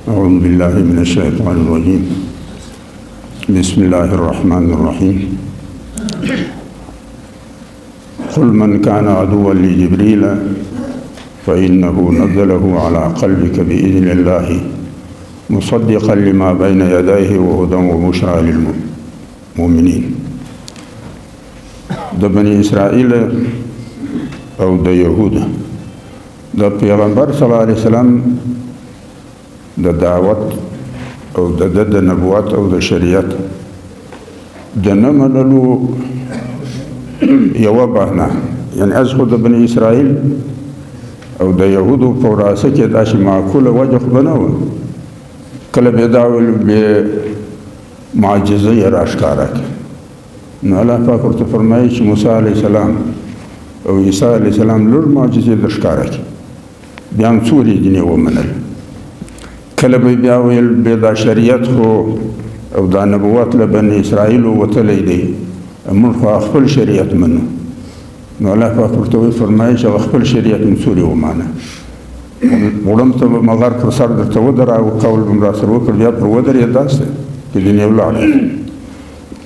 أعوذ بالله من الشيطان الرجيم. بسم الله الرحمن الرحيم. قل من كان عدوا لجبريل فإنه نزله على قلبك بإذن الله مصدقا لما بين يديه وهدى وبشرى للمؤمنين. د بني إسرائيل او د يهود د پیغمبر صلی الله علیه وسلم د دعوت او د نبوت او د شریعت د نه منلو یوه بهانه، یعنی از خو د بني اسرائیل او د یهودو په وراسه کې داسې معقوله وجه خو به نه وه. کله به دا ویل به معجزه یې راښکاره کړي، نو الله پاک ورته فرمایي چې موسی علیه السلام او عیسی علیه السلام لوړ معجزې در ښکاره کړي، بیا هم څو ورځې ومنل. کله به بیا ویل به دا شریعت خو او دا نبوت له بني اسرائیلو وتلی دی، موږ خو خپل شریعت منو. نو الله پاک ورته فرمایي چې خپل شریعت هم څو ومانه. غړم ته به مغر پر سر درته ودراوه، قول به م راسره وکړ، بیا پر ودرېد داسې چې دینې ولاړ.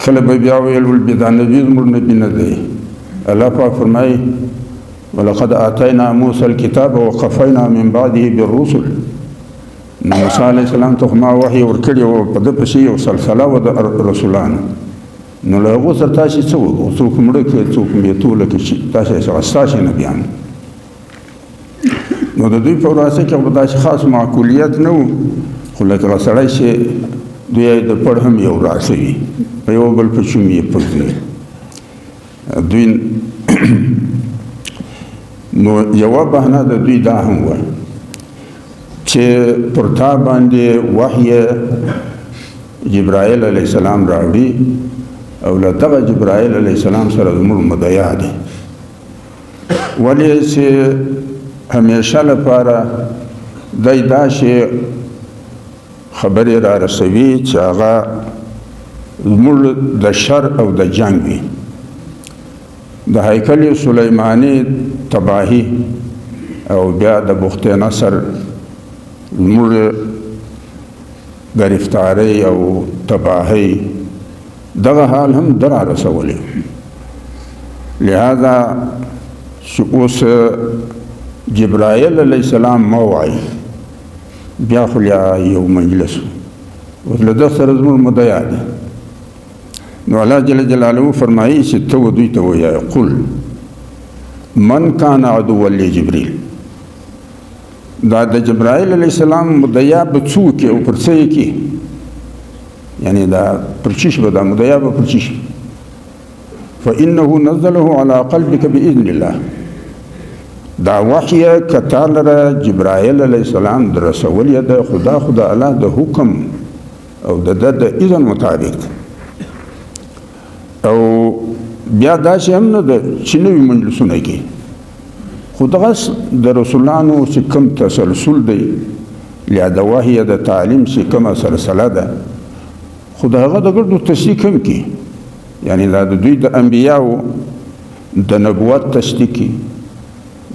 کله به بیا ویل به دا نبي زموږ نبي نه دی. الله پاک فرمایي ولقد آتینا موسی الکتاب وقفینا من بعده بالرسل. نو موسی علیه السلام ته ما وحی ورکړی و، په ده پسې یو سلسله وه د رسولانو. نو له هغو سره تاسې څه وکړو؟ څوک مړه کړې، څوک میتوله کړي، تاسې ستاسې نبیان. نو د دوی په وراسه کې خو داسې خاص معقولیت نه و، خو لکه سړی چې دوی یې د پړ هم یو راسه وي، په یو بل په چوم یې پرځوي دوی. نو یوه بهانه د دوی دا هم وه چې پر تا باندې وحی جبرائیل علیه السلام راوړي او له دغه جبرائیل علیه السلام سره زموږ مدعا دی. ولې چې همیشه لپاره دی داسې خبرې را رسوي چې هغه زموږ د شر او د جنګ وي. د هیکل سلیمانی تباهی او بیا د بخت نصر زموږ گرفتاری او تباهی دغه حال هم در را رسولی. لہذا چې اوس جبرائیل علیه السلام ما وایي، بیا خو یو مجلس اوس له ده سره زموږ مدعا دی. نو الله جل جلاله فرمایي چې ته دوی ته ووایه قل من کان عدوا لجبریل. دا د جبرائیل علیه السلام مدعا به څوک او پر څه یې کړي، یعنی دا پر چیش به دا مدعا به پر چیش، فانه نزله علی قلبک باذن الله. دا وحی که تا لره جبرائیل علیه السلام در رسولی ده، خدا الله د حکم او د ده د اذن مطابق. او بیا داسې هم نه ده چې نوي مجلسونه کې، خو دغه د رسولانو چې کوم تسلسل دی، یا د وحی د تعلیم چې کومه سلسله ده، خو د هغه د ګردو تصدیق هم کي، یعنی دا د دوی د انبیاو د نبوت تصدیق کي،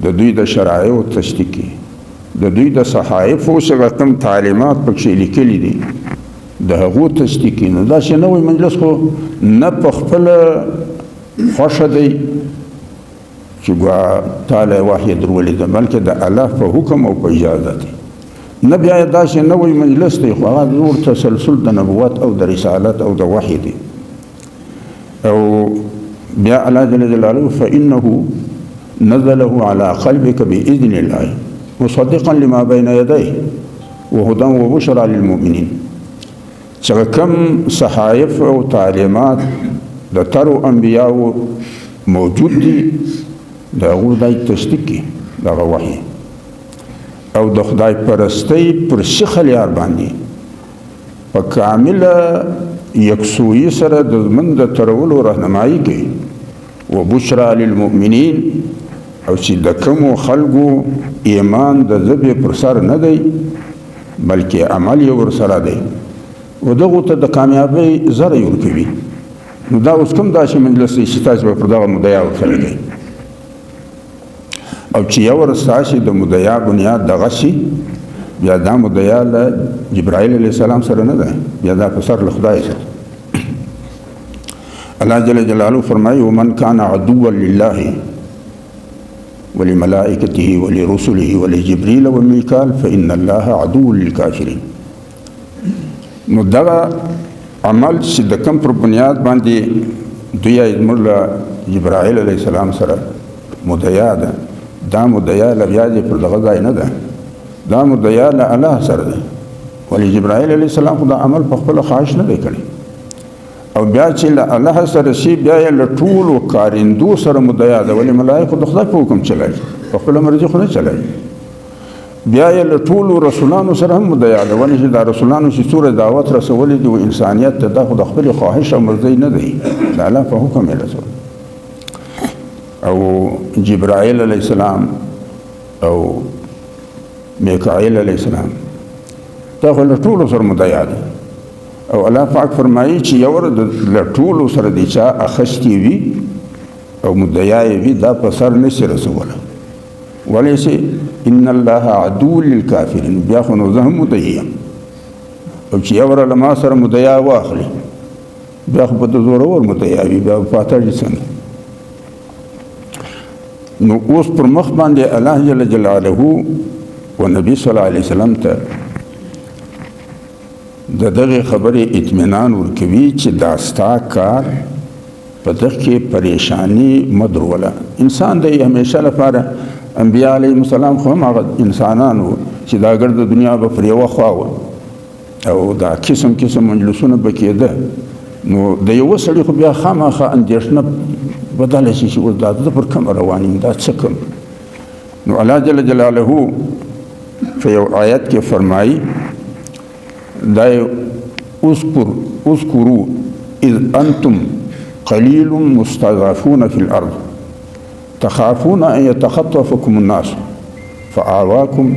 د دوی د شرایعو تصدیق کي، د دوی د صحایفو څخه کوم تعلیمات پکې لیکلي دي د هغو تصدیق کي. نو داسې نوی مجلس خو نه په خپله خوښه دی چې ګویا تاله وحی در ولیده، بلکې د الله په حکم او په اجازه دی. نه بیا یې داسې نوی مجلس دی، خو هغه نور تسلسل د نبوت او د رسالت او د وحی دی. او بیا الله جل جلاله فانه نزله على قلبك باذن الله مصدقا لما بين يديه وهدى وبشرى للمؤمنين. چې کوم صحایف او تعلیمات د ترو انبیاو موجود دي، د هغو دای تصدیق کی دغه وحی او د خدای پرستی پر شخلیار باندې په کامله یکسویی سره د ژوند د ترولو رهنمایي کوي. وبشرى للمؤمنین، او چې د کومو خلکو ایمان د ژبې پر سر نه دی بلکې عمل یې ورسره دی، و دغو ته د کامیابۍ زره یې ورکوي. نو دا اوس کوم داسې مجلس دی چې تاسو به پر دغه مدعا ورسره کوئ، او چې یو ورځ ستاسې د مدعا بنیاد دغه شي بیا دا مدعا له جبرائیل علیه السلام سره نه ده، بیا دا په سر له خدای سره. الله جل جلاله فرمایي ومن کان عدوا لله ولملائکته ولرسله ولجبريل وميكال فإن الله عدو للكافرين. نو دغه عمل چې د کوم پر بنیاد باندې دوی زموږ له جبرائیل علیه السلام سره مدعا ده، دا مدعا له بیا دې پر دغه ځای نه ده، دا مدعا له الله سره ده. ولې جبرائیل علیه السلام خو دا عمل په خپله خواهش نه دی کړی، او بیا چې له الله سره شي بیا یې له ټولو کارندو سره مدعا ده. ولې ملایکو د خدای په حکم چلایي، په خپله مرضي خو نه چلایي. بیا یې له ټولو رسولانو سره هم مدعا ده. ولې چې دا رسولانو چې څومره دعوت رسولي دي و انسانیت ته، دا خو د خپلې خواهش او مرضۍ نه دی، د الله په حکم یې رسول. او جبرائیل علیه السلام او میکائیل علیه السلام دا خو له ټولو سره مدعا ده. او الله پاک فرمایي چې یو له ټولو سره د چا اخیستې وي او مدعا یې وي، دا په سر نشي رسولی. ولې چې ان الله عدو للکافرین، بیا خو نو زه هم مدعي یم، او چې یو له ما سره مدعا واخلي بیا خو په د زورور مدعا وي، بیا پاتړي څنګه. نو اوس پر مخ باندې الله جل جلاله و نبی صلی الله علیه وسلم ته د دغه خبرې اطمینان ورکوي چې دا ستا کار په دغه کې پریشانی مه دروله. انسان دی همیشه لپاره، انبیاء علیهم السلام خو هم هغه انسانانو چې دا ګرد دنیا به پر یوه خوا وه او دا قسم قسم مجلسونه به کېده. نو د یوه سړي خو بیا خامخا اندېښنه بدله شي چې اوس دا زه پر کومه روان یم، دا څه کوم. نو الله جل جلاله په یو آیت کې فرمایي دا اذکروا اذ انتم قلیل مستضعفون فی الارض تخافون ان یتخطفکم الناس فآواکم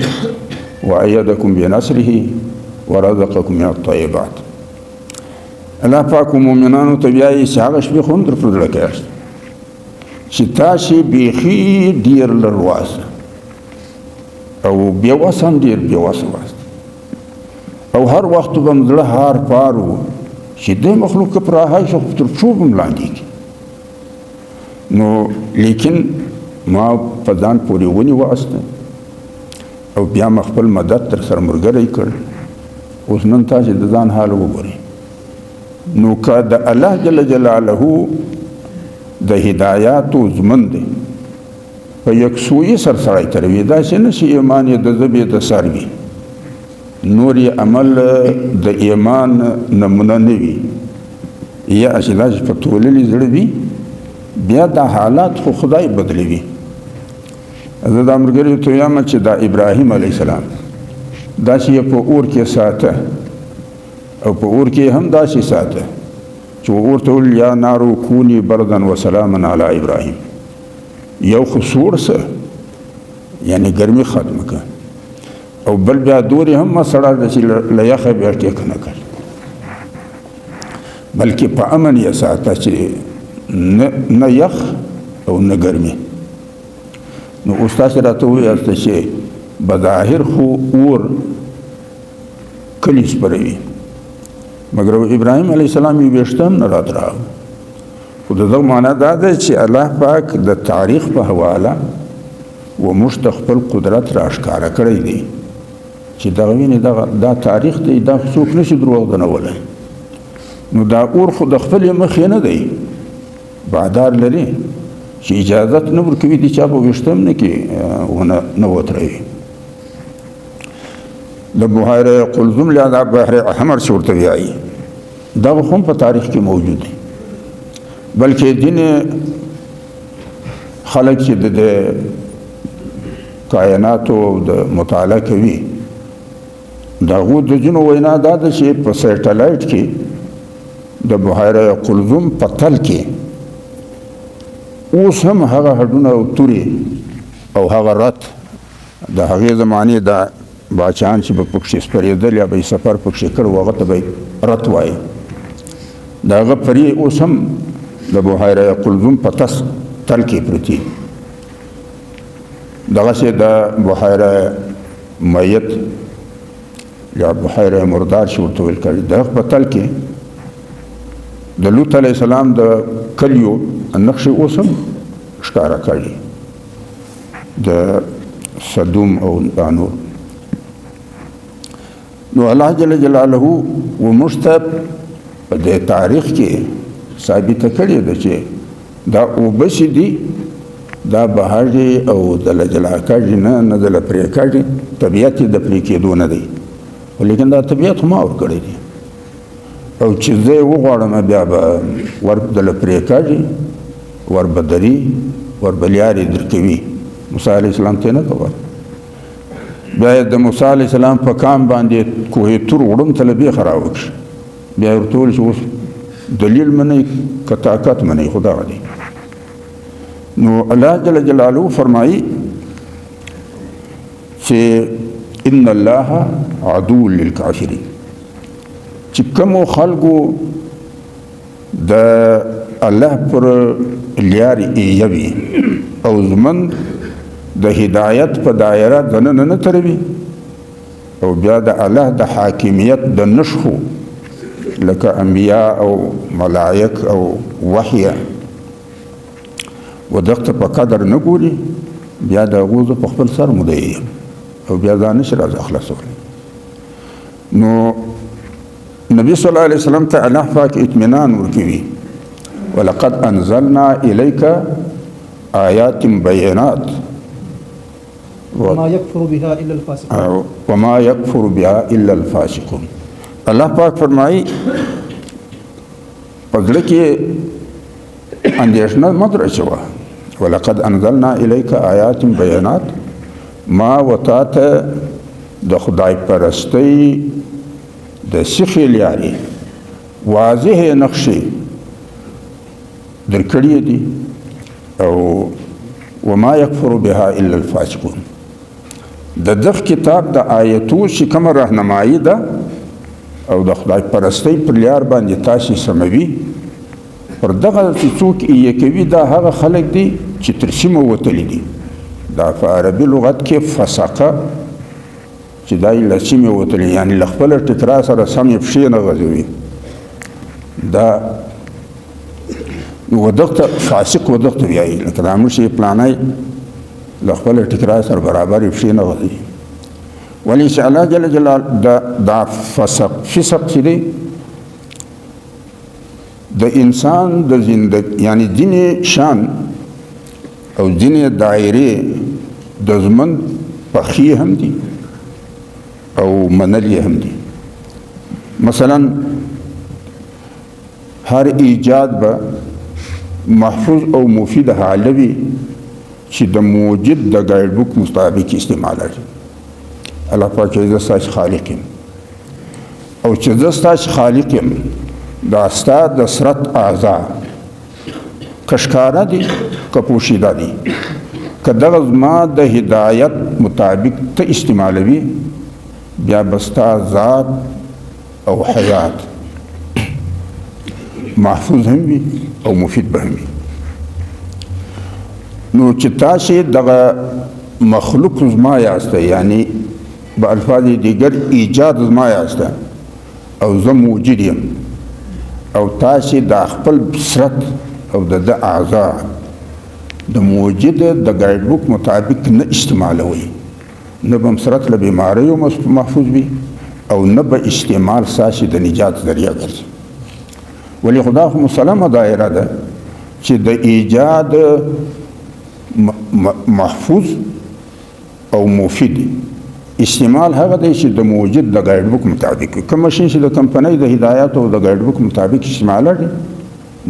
وأیدکم بنصره ورزقکم من الطیبات. الله پاک مومنانو ته وایي چې هغه شپې خو هم در پر زړه کې یاست چې تاسې بیخي ډېر لږ واسه او بېوسه هم ډېر بېوسه واست، او هر وخت به م زړه هار پار و چې دې مخلوق که پر رهایی شو خو تر پښو به م لاندېږي. نو لیکن ما په ځان پورې ونیواسته او بیا م خپل مدد در سره ملګری کړ. اوس نن تاسې د ځان حال وګورئ. نو که د الله جل جلاله د هدایاتو ضمن دی په یکسویي سر سړی تروي، داسې نه چې ایمان یې د ژبې د سر وي، نور یې عمل د ایمان نمونه نه وي، یا چې داسې په توللي زړه وي، بیا دا حالات خو خدای بدلوي. زه دا ملګریو ته وایم چې دا ابراهیم علیه السلام داسې یې په اور کې ساته او په اور کې هم داسې ساته چې اور ته ویل یا نارو کوني بردا وسلاما علی ابراهیم. یو خو سوړ څه یعنې ګرمي ختمه کړه، او بل بیا دورې هم مه سړه ده چې له یخه بیا ټیک نه کړ، بلکې په امن یې ساته چې نه یخ او نه ګرمي. نو اوس تاسې راته وویاست چې بظاهر خو اور کلي سپروي، مګر ابراهیم علیه السلام یې ویښته هم نه راته راغله. خو د دغه معنا دا ده چې الله پاک د تاریخ په حواله و موږ ته خپل قدرت راښکاره کړی دی چې دغه وینې دا تاریخ دی، دا څوک نشي دروغجنولی. نو دا اور خو د خپلې مخې نه دی، بادار لري چې اجازت نه ورکوي د چا په ویښته هم نه وتروي. د بحیره قلزم یا د بحر احمر چې ورته وایي دغه خو هم په تاریخ کې موجود دی، بلکې ځینې خلک چې د کائناتو د مطالعه کوي د هغو د ځینو وینا دا ده چې په سیټلایټ کې د بحیره قلزم په تل کې اوس هم هغه هډونه او تورې او هغه رت د هغې زمانې د باچان چې به پکښې سپرېدل یا به یې سفر پکښې کړ هغه ته به یې رت وایي. د هغه پرې اوس هم د بحیره قلزم په تل کې پرتي. دغسې د بحیره میت یا بحیره مردار چې ورته ویل کړي. د هغه په تل کې د لوط علیه السلام د کلیو نقشې اوس هم ښکاره کړي، د صدوم او دا نور. نو الله جل جلاله وموږ ته په دې تاریخ کې ثابته کړې ده چې دا اوبه چې دي دا بهاږي او دله جلا کېږي، نه دله پرې کېږي. طبیعت یې د پرې کېدو نه دی، لیکن دا طبیعت خو ما ورکړی دی، او چې زه یې وغواړم بیا به ور دله پرې کېږي، ور به دري، ور به لارې درکوي. موسی علیه السلام ته نه کول. بیا د موسی علیه السلام په کام باندې کوه تور وړم ته بیخ راوکړي، بیا ورته وویل چې اوس دلیل منئ که طاقت منئ، خو دغه دی. نو الله جل جلاله فرمایي چې ان الله عدو للکافرین، چې کومو خلکو د الله پر لارې ایوي او زمن د هدایت په دایره دننه نه تروي، او بیا د الله د حاکمیت د نښو لکه انبیاء او ملائک او وحی و دغه په قدر نه ګوري، بیا د غوزه په خپل سر مدعي او بیا ځان نشي راځي خلاصول. نو نبی صلی الله علیه وسلم ته الله پاک اطمینان ورکوي، ولقد انزلنا الیک آیات بینات وما يكفر بها الا الفاسقون وما يكفر بها الا الفاسقون. الله پاک فرمایي پدله کې اندیشنه مدر اچوه، ولقد انزلنا الیک آیات بینات، ما وتاته د خدای پرستی د سخی لارې واضح نقشې درکړې دي، او وما يكفر بها الا الفاسقون. د دغه کتاب د آیتو چې کومه راهنمایي ده او د خدای پرستی پر لار باندې تاسې سموي، پر دغه چې څوک یې کوي دا هغه خلک دي چې تر سیمه وتلي دي. دا په عربي لغت کې فسقه چې دا یې له سیمې وتلي، یعنې له خپله ټکرا سره سم یې پښې نه غځوي. دا ودغته فاسق ودغته ویایي، لکه دا موږ چې پلانی له خپله ټکرا سره برابر یې پښې نه غځوي. ولې چې الله جل جلاله دا فسق چې دی د انسان د زندګي یعنی ځینې شان او ځینې دایرې د ضمن پخې هم دي او منلې هم دي. مثلا هر ایجاد به محفوظ او مفید حاله وي چې د موجود د ګایډ بک مطابق استعمالوي. الله پاک زه ستاسو خالق یم، او چې زه ستاسو خالق یم دا ستا د سرت اعضا کشکاره دي که پوشیده دي، که دغه زما د هدایت مطابق ته استعمالوي بیا به ستا ذات او حیات محفوظ هم وي او مفید به هم وي. نو چې تاسې دغه مخلوق زما یاسته، یعنی به الفاظ دیگر ایجاد زما یاسته او زه موجود یم، او تاسې د خپل بصرت او د اعضا د موجود د ګایډ بک مطابق نه استعمالوي، نه به بصرت له بیماریو محفوظ وي او نه به استعمال ساسي د نجات ذریعه ګرځي. ولی خدا خو مسلمه دایره ده چې د ایجاد محفوظ او مفید استعمال هغه دی چې د موجود د ګایډ بک مطابق وي. کوم ماشین چې د کمپنۍ د هدایات او د ګایډ بک مطابق استعمال لري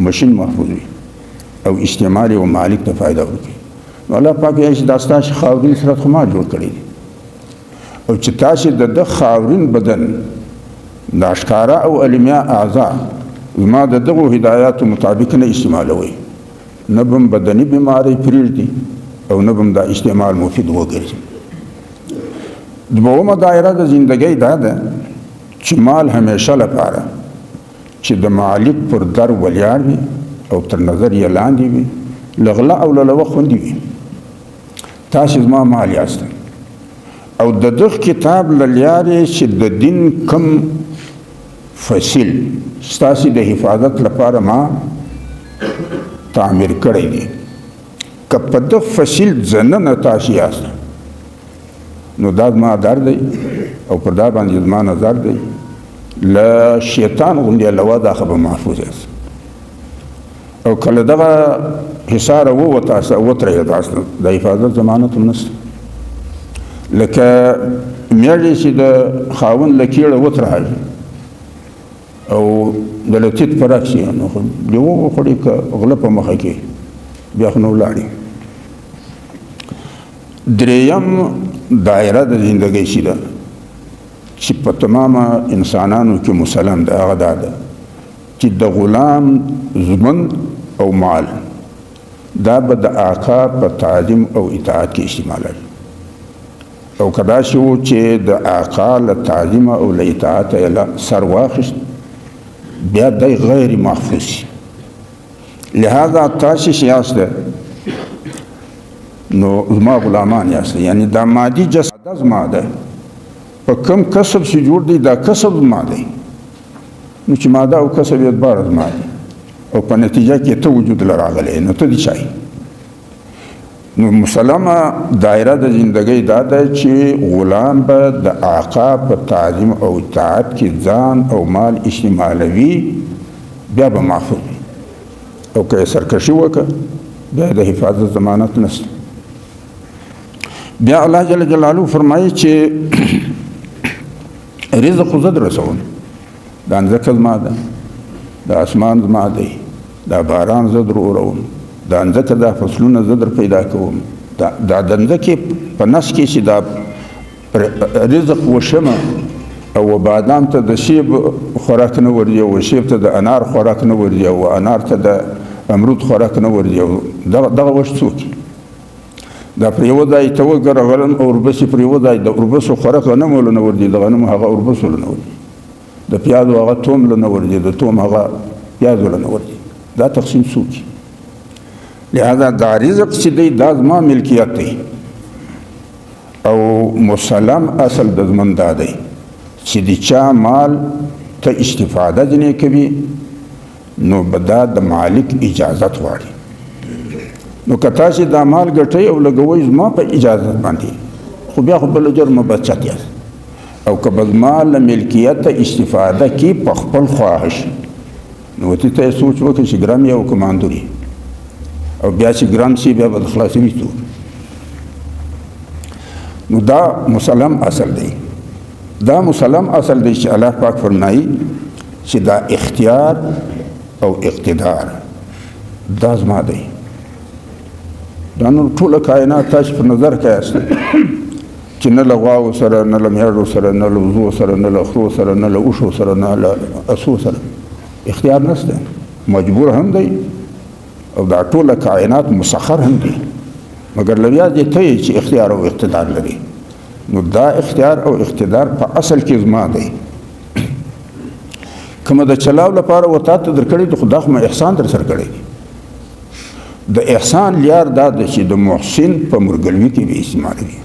ماشین محفوظ وي او استعمال او مالک ته فائدہ ورکړي. الله پاک یې چې دا ستاسو خاورین سره خو ما جوړ کړی دي، او چې تاسو د خاورین بدن د اشکاره او علمیا اعضا ما د دغه هدایات مطابق نه استعمالوي، نه به بدني بیماری پرېږدي او نه به دا استعمال مفید وګرځي. دومره دایره د زندګۍ دا ده چې مال همیشه لپاره چې د مالک پر در ولیار وي او تر نظر یې لاندې وي، لغلا او للوه خوندې وي. تاسو زما مال یاست او د دغه کتاب له لارې چې د دین کم فصیل ستاسې د حفاظت لپاره ما تعمیر کړی دی که په دغه فصیل ځننه تاسې یاست نو دا زما در دی او پر دا باندې زما نظر دی له شیطان غوندې علاوه دا خو به محفوظ یاست او کله دغه حصاره ووتاست او وترهېداست د حفاظت ضمانت هم نشته لکه میاشتې چې د خاوند له کیړه وترهاږي او د لتیت په راشي نو خو لیوه وخوړي که غله په مخه کې بیا خو نو ولاړي دریم دایره د زندګۍ چې ده چې په تمامه انسانانو کې مسلم ده هغه دا ده چې د غلام ژوند او مال دا به د آقا په تعظیم او اطاعت کې استعمالوي او که داسې و چې د آقا له تعظیم او له اطاعت یې سر واخیست بیا دی غیر محفوظ لہذا تاسې چې یاست نو زما غلامان یاست یعنی دا مادي جسد زما ده په کوم کسب چې جوړ دی دا کسب زما دی نو چې ماده او کسب یې دواړه زما دي او په نتیجه کې ته وجود له راغلی نو ته د چا نو مسلمه دایره د زندګۍ دا ده چې غلام به د آقا په تعظیم او اطاعت کې ځان او مال استعمالوي بیا به محفوظ وي او که یې سرکشي وکړه بیا د حفاظت ضمانت نشته بیا الله جل جلاله فرمایي چې رزق خو زه در رسوم دا ځمکه زما ده دا اسمان زما دی دا باران زه در اوروم دا ځمکه دا فصلونه زه در پیدا کوم دا د ځمکې په نس کې چې دا رزق وشمه او بادام ته د شیب خوراک نه ورځي او شیب ته د انار خوراک نه ورځي او انار ته د امرود خوراک نه ورځي او دغه وخت څوک دا پر یو ځای ته وګوره غنم او وربسې پر یو ځای د وربسو خوراک غنم له نه ورځي د غنم هغه وربسو له نه ورځي د پیازو هغه توم له نه ورځي د توم هغه پیازو له نه ورځي دا تقسیم څوک لہذا دا رزق چې دی دا زما ملکیت دی او مسلم اصل د ضمن دا دی چې د چا مال ته استفاده ځینې کوي نو به دا د مالک اجازت غواړي نو که تاسې دا مال ګټئ او لګوئ زما په اجازت باندې خو بیا خو بله جرمه بچت یاست او که به زما له ملکیته استفاده کي په خپل خواهش نو ته ته یې سوچ وکړئ چې ګرام یې او که ماندور او بیا چې ګرام شي بیا به د خلاصوي څوک نو دا مسلم اصل دی دا مسلم اصل دی چې الله پاک فرمایي چې دا اختیار او اقتدار دا زما دی دا نور ټوله کائنات تاسو په نظر کې یاست چې نه له غواو سره نه له میړو سره نه له وزو سره نه له خرو سره نه له اوښو سره نه له اسو سره اختیار نشته مجبور هم دی او دا ټوله کائنات مسخر هم دي مګر لویا دې ته چې اختیار او اقتدار لري نو دا اختیار او اقتدار په اصل کې زما دی کومه د چلاو لپاره وتا ته درکړي د خدا خو احسان در سره کړی د احسان لیار دا ده چې د محسن په مرګلوي کې به استعمالوي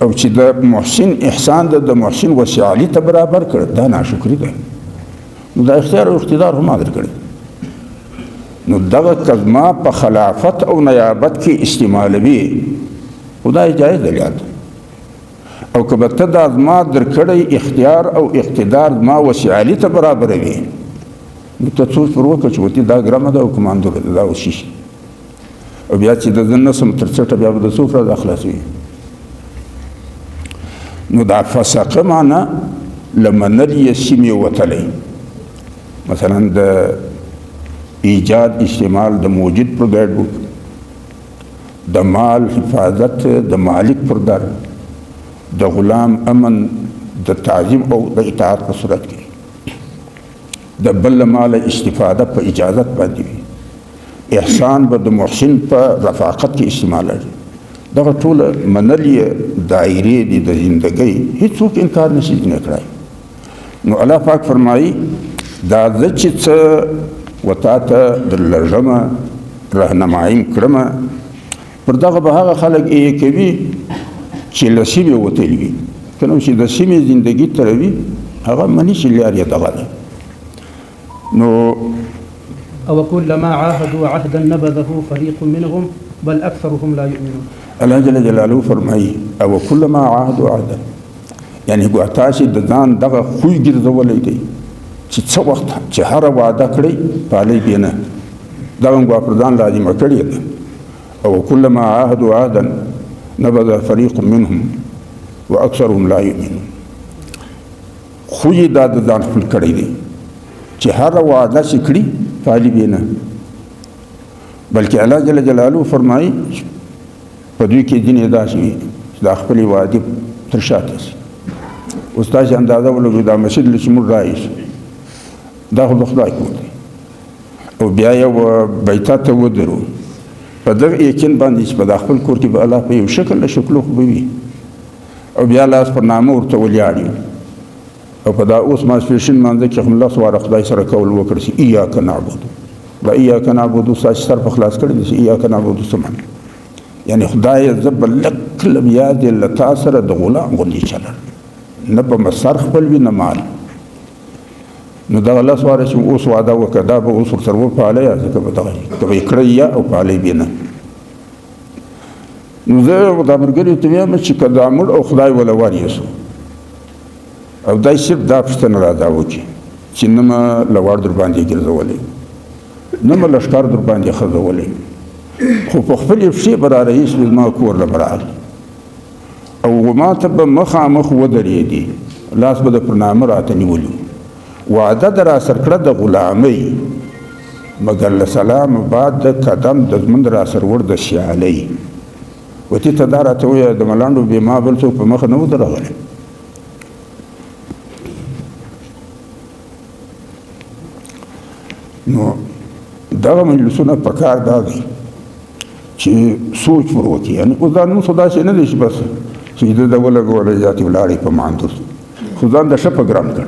او چې د محسن احسان د محسن وسعالي ته برابر کړ دا ناشکري ده نو دا اختیار او اقتدار هم درکړي نو دغه کلمه په خلافت او نیابت کې استعمالوي خدای جایز دی یاد او که به ته دا زما درکړی اختیار او اقتدار زما وسعالي ته برابر وي نو ته څوک پر وکړه چې وتې دا ګرمه ده او کماندور ده دا اوس شي او بیا چې د زه نسم تر څټه بیا به د څوک را خلاصوي نو دا فسقه معنا له منل یې سیمې وتلی مثلا د ایجاد استعمال د موجود پر ګډ بک د مال حفاظت د مالک پر در د غلام امن د تعظیم او د اطاعت په صورت کې د بل مال استفاده په اجازت باندې وي احسان به د محسن په رفاقت کې استعمالوي دغه ټوله منل یې دایرې دي د زندګۍ هیڅوک انکار نشي کړی نو الله پاک فرمایي دا زه چې څه وتا ته در لږمه رهنمایي کړمه پر دغه به هغه خلک یې کوي چې له سیمې وتلی وي که نه چې د سیمې زندګي تره وي هغه مني چې لار یې دغه ده. نو أو كلما عاهدوا عهدا نبذه فريق منهم بل أكثرهم لا يؤمنون. الله جل جلاله فرمایي او كلما عاهدوا عهدا یعنی ګویا تاسې د ځان دغه خوی ګرځولی دی چې څه وخت چې هره وعده کړئ پالی بې نه دغه ګویا پر ځان لازمه کړې ده. او كلما عاهدوا عهدا نبذ فريق منهم واكثرهم لا يؤمنون. خو یې دا د ځان خپل کړی دی چې هره وعده چې کړي پالي بې نه بلکې الله جل جلاله فرمایي په دوی کې ځینې داسې وي چې دا خپلې وعدې تر شاته شي. اوس تاسې اندازه ولګوئ دا مسجد له چې موږ رایو دا خو د خدای کور دی او بیا یو بیته ته ودرو په دغه یقین باندې چې په دا خپل کور کې به الله په یو شکل له شکلو خو به وي او بیا لاس پر نامه ورته ولیاړ یو او په دا اوس ماسپښین لمانځه کې هم لس واره خدای سره کول وکړي چې ایاک نعبدو دا ایاک نعبدو ستاسې سر په خلاص کړی دی چې ایاک نعبدو څه معنی یعنی خدای زه به لږ لږ بیا دې له تا سره د غلام غوندې چلل نه به مې سر خپل وي نه مال. نو دغه لس واره چې اوس وعده وکړه دا به اوس ورسره وپالئ ځکه به دغه که به یې کړئ یا او پالئ بې نه. نو زه دا ملګریو ته وایم چې که دا مړ او خدای وله وريسو او دای صرف دا پوښتنه رادا وکړي چې نه مې لوړ در باندې ګرځولی نه مې لښکر در باندې خزولی خو په خپلې پښې به را رئیس وي زما کور له به راغلی او ما ته به مخامخ ودرېدي لاس به د پر نامه راته نیولي وعده د را سر کړه د غلامۍ مګر له سلام بعد د قدم د زموږ را سر ور د سیالۍ وتې ته دا راته وویه د ملانډو بې ما بل څوک په مخه نه و درغلی. نو دغه مجلسونه په کار دا دی چې سوچ ور وکړي یعنې اوس دا نوم خو داسې نه دی چې بس چې ده د ولګولی زیاتې ولاړې په ماندوس خو ځان د ښه په ګرام کړ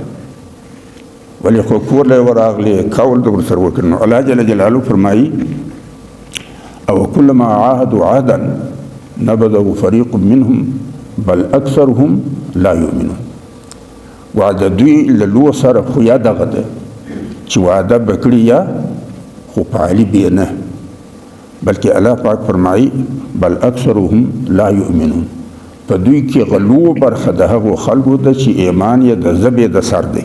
ولې خو کور له یې ورغلې کول د ورسره وکړ. نو الله جل جلاله فرمایي او كلما عاهدوا عهدا نبذه فريق منهم بل اكثرهم لا يؤمنون. وعده دوی له لو سره خو یا دغه ده چې وعده به کړي یا خو پالي بې نه بلکې الله پاک فرمایي بل اکثرهم لا یؤمنون. په دوی کې غلو برخه د هغو خلکو ده چې ایمان یې د ژبې د سر دی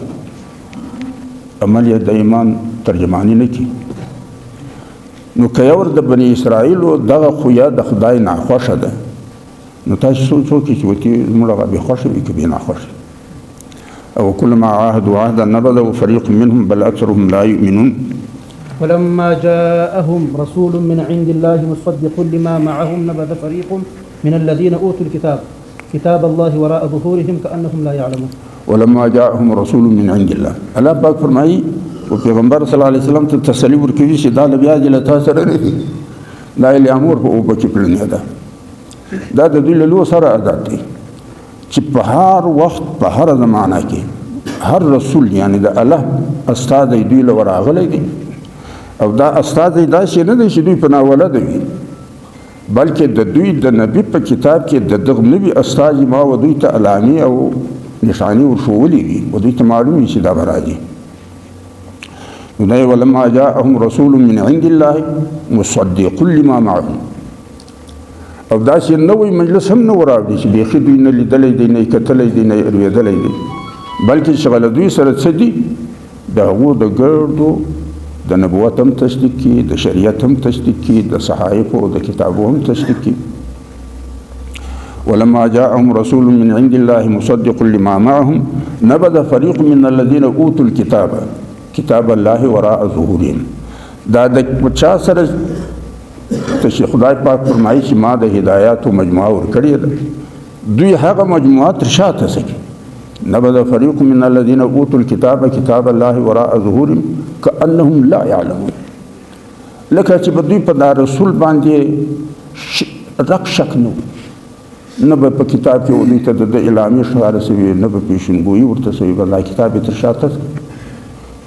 عمل یې د ایمان ترجماني نه کړي. نو که یو د بني اسرائیلو دغه خو یا د خدای ناخوښه ده نو تاسو سوچ وکړئ چې ورته زموږ هغه بې خوښه وي که بې ناخوښه. او كلما عاهدوا عهدا نبذه فريق منهم بل اكثرهم لا يؤمنون. ولما جاءهم رسول من عند الله مصدق لما معهم نبذ فريق من الذين اوتوا الكتاب كتاب الله وراء ظهورهم كانهم لا يعلمون. ولما جاءهم رسول من عند الله الله پاک فرمایي او پیغمبر صلی الله علیه وسلم ته تسلی ورکوي چې دا بیا د له سره نه دي دا یې امر په اوبه کې پلنې ده دا د دوی له لو سره عادت دی چې په هر وخت په هر زمانه کې هر رسول یعنی د الله استاد دوی له ورغلی دی او دا استاد دا شي نه دی چې دوی په ناوله دی بلکې د دوی د نبی په کتاب کې د دغه نبی استاد ما و دوی ته علامي او نشانی ورښولي وي و دوی ته معلوم وي چې دا به راځي. نو ولما جاءهم رسول من عند الله مصدق لما معهم او داسې نوی مجلس هم نه وراوړي چې بیخي دوی نه لیدلی دی نه یې کتلی دی نه یې اورېدلی دی بلکې شغله دوی سره څه دي د هغو د ګردو د نبوت هم تصدیق کړي د شریعت هم تصدیق کړي د صحایفو او د کتابو هم تصدیق کړي. ولما جاءهم رسول من عند الله مصدق لما معهم نبذ فريق من الذين اوتوا الكتاب کتاب الله وراء ظهورهم. دا د چا سره ته خدای پاک فرمایي چې ما د هدایاتو مجموعه ورکړې ده دوی هغه مجموعه تر شاته سکي. نبذ فريق من الذين اوتوا الكتاب كتاب الله وراء ظهورهم كأنهم لا يعلمون. لکه چې په دوی په دا رسول باندې رک شک نه به په کتاب کې دوی ته د اعلامي ښکاره سوي نه به پیشنګویي ورته سوي به دا کتاب یې تر شاته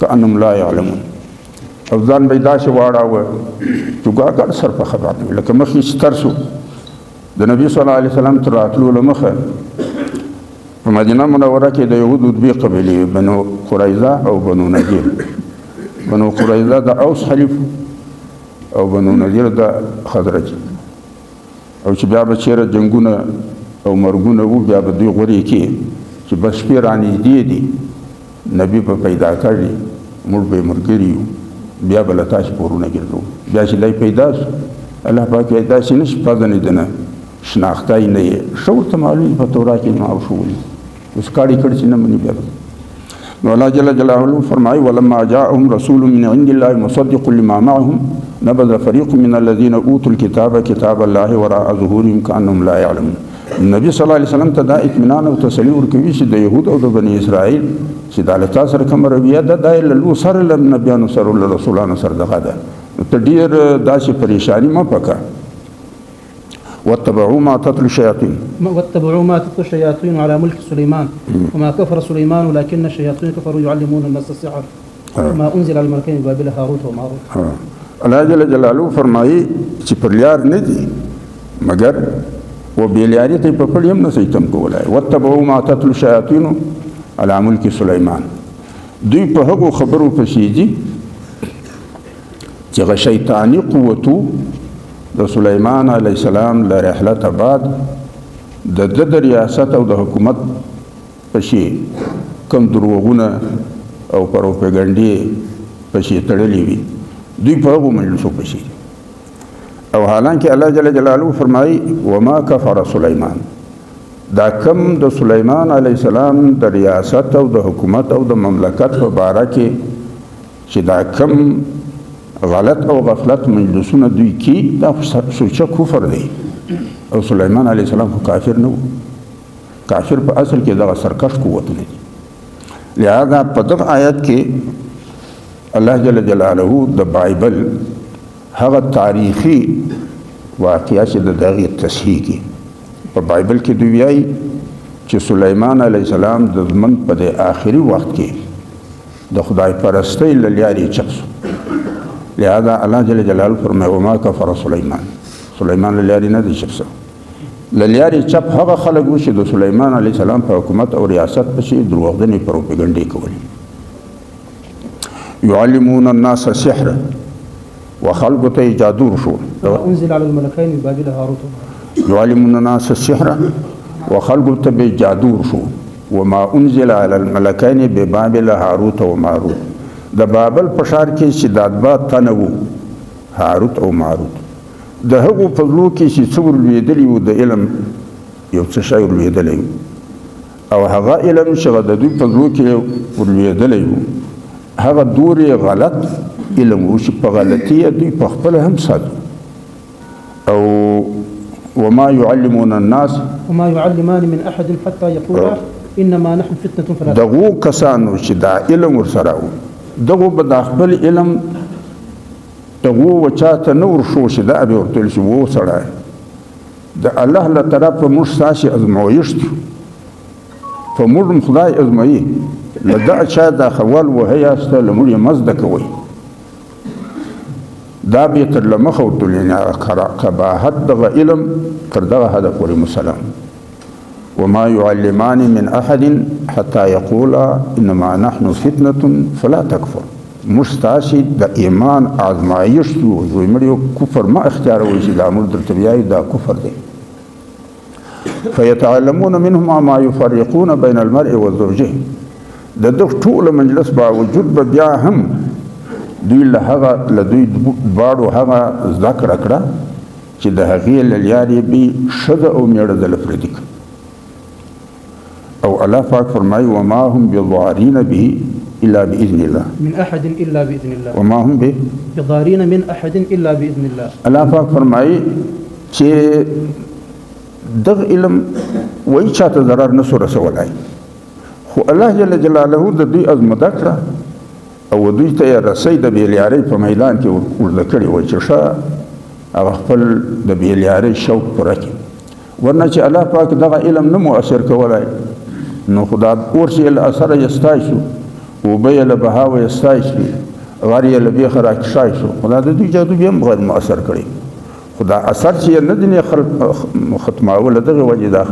كأنهم لا يعلمون. او ځان به یې داسې واړاوه چې ګواګړ سر په خبر نه وي لکه مخکې چې تر سو د نبی صلی الله علیه وسلم تر راتلو له مخه په مدینه منوره کې د یهودو دوې قبیلې بنو قریظه او بنو نذیر. بنو قریظه د اوس حلیف او بنو نذیر د خزرج. او چې بیا به چېرې جنګونه او مرګونه وو بیا به دوی غورې کې چې بس شپې رانږدې دي نبي به پیدا کړي موږ به ملګري یو بیا به له تاسې پورونه ګرځو. بیا چې دی پیدا شو الله پاک وایي داسې نه شي پېژنې نه شناختی نه یې ښه ورته معلوم په تورا کې معاف شولي اوس کاړي کړي چې نه مني بیا نو الله جل جلاله فرمایي ولما جاءهم رسول من عند الله مصدق لما معهم نبذ فريق من الذين اوتوا الكتاب كتاب الله وراء ظهورهم كأنهم لا يعلمون. نبی صلی الله علیه وسلم ته دا اطمینان او تسلی ورکوي چې د یهود او د بني اسرائیل چې د الله سره کوم رویه ده دا له سره له نبیانو سره له رسولانو سره دغه ده ته ډېر داسې پریشانی مه پکه. واتبعوا ما تتلو الشياطين الشياطين على ملك سليمان وما كفر سليمان ولكن الشياطين كفروا يعلمون الناس السحر وما انزل على الملكين ببابل هاروت وماروت. الله جل جلاله فرمایي چې پرلیار نه دي مگر و بیلیاری ته په پړ هم نه سي تم کولای. واتبعوا ما تتلو الشياطين على ملك سليمان دوی په هغو خبرو پسې دي چې شیطانی قوتو د سلیمان علیه السلام له رحلت بعد د د ریاست او د حکومت پسې کم دروغونه او پروپاګاندا پسې تړلې وي دوی په هغو مجلسو پسې. او حالانکه الله جل جلاله فرمایي وما کفر سلیمان دا کم د سلیمان علیه السلام د ریاست او د حکومت او د مملکت په باره کې چې دا کم غلط او غفلت مجلسونه دوی کی دا سوچه کفر دی. او سلیمان علیه السلام خو کافر نه و کافر په اصل کې دغه سرکش قوتونه دي. لہذا په دغه آیت کې الله جل جلاله د بایبل هغه تاریخي واقعه چې د دغه تصحیح کی په بایبل کې دوی وایي چې سلیمان علیه السلام د ژوند په د آخري وخت کې د خدای پرستۍ له لارې چپ شو. لہذا الله جل جلاله فرمایي وما کفر سلیمان له لارې نه دی چپ شو. له لارې چپ هغه خلک وو چې د سلیمان علیه السلام په حکومت او ریاست پسې دروغجنې پروپاګاندا کولې. يعلمون الناس السحر وخلق ته جادو شو. انزل على الملكين ببابل هاروت وماروت. يعلمون الناس السحر وخلق ته جادو شو وما انزل على الملكين ببابل هاروت وماروت. د بابل په ښار کې چې دادبا تنوو هاروت او ماروت د هغو په زړو کې چې څه ورلوېدلي وو د علم یو څه شی ورلوېدلی و او هغه علم چې د دوی په زړو کې ورلوېدلی و هغه دورې غلط علم و چې په غلطي دوی په خپله هم ساتو. او وما يعلمون الناس وما يعلمان من احد حتى يقولا انما نحن فتنه فلا تكفر. دغو کسانو چې دا علم ورسره و دغو به د خپل علم دغو وچاته نه ورشو چې دا به ورته ویل شي و سړی د الله له طرفه موږ ستاسې ازمایښت په موږ هم خدای ازمایي له دغه چا دا خول وهه یاسته له موږ یې مه زده کوئ دا به تر له مخه ورته ویل یعنې قباحت دغه علم تر دغه حده پورې مسلم. وما يعلمان من احد حتى يقولا انما نحن فتنه فلا تكفر. مستاسي د ایمان ازمایښت وو زموږ کفر ما اختیار وي چې د امر درته بیاي دا کفر دی. فيتعلمون منهما ما يفرقون بين المرء وزوجه. د دغه ټول مجلس باوجود به بیا هم دوی له هغه له دوی دواړو هغه ذکر کړه چې د هغې له لارې به ښځه او میړه د لفردي او الله پاک فرمایي وما هم بضارين به الا باذن الله من احد الا باذن الله وما هم بضارين من احد الا باذن الله. الله پاک فرمایي چې دغه علم وای چاته ضرر نه سو رسولای خو الله جل جلاله د دوی ازمده کړه او دوی ته رسۍ د بیلیارۍ په میدان کې ورده کړي وای چې ښه هغه خپل د بیلیارۍ شوق پوره کړي ورنه چې الله پاک دغه علم نه مؤثر کولای نو خدا اور چې له اثره یستای شو اوبه یې له بهاوه یستای شي غار یې له بیخه راکشای شو خدا د دوی جادو بیا هم غیر مؤثر کړي خو دا اثر چې نه دي ختمول دغه وجې دا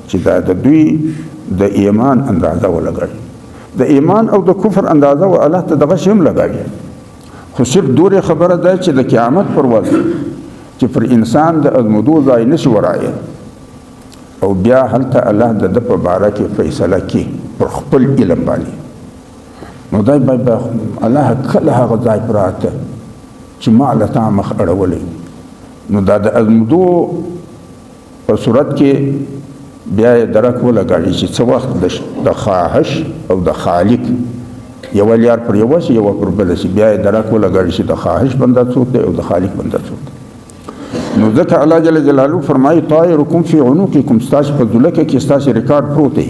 چې دا د دوی د ایمان اندازه ولګړي د ایمان او د کفر اندازه و الله ته دغه شی هم لګړي خو صرف دورې خبره ده چې د قیامت پر ورځ چې پر انسان د ازمودو ځای نشي ورایه او بیا هلته الله د په باره کې فیصله کوي پر خپل علم باندې نو دای به الله کله هغه ځای پراته چې ما له تا مخ اړولی نو دا د ازمودو په صورت کې بیا یې درک ولګاړي چې څه وخت د خواهش او د خالق یو لیار پر یو شي یو پر بل شي بیا یې درک ولګاړي چې د خواهش بنده څوک دی او د خالق بنده څوک دی نو ځکه الله جل جلاله فرمایي طائرکم فی عنقکم ستاسو په ځولکه کې ستاسو ریکارډ پروت دی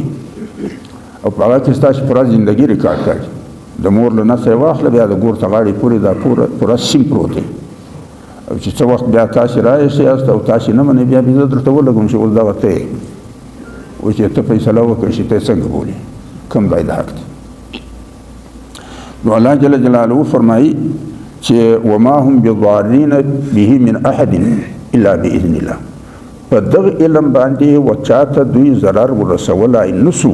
او په هغه کې ستاسو پوره ژوندګي ریکارډ کړي د مور له نسه واخله بیا د ګور ته غاړې پورې دا پوره سیم پروت دی او چې څه وخت بیا تاسو راشئ او تاسو نه منئ بیا زه درته ولګوم چې اوس دغه ته او چې ته فیصله وکړې چې ته څنګه بولې کوم ځای د حق دی نو الله جل جلاله فرمایي چې وما هم بضارین به من احد الا باذن الله په دغه علم باندې و چاته دوی ضرر ورسولای نسو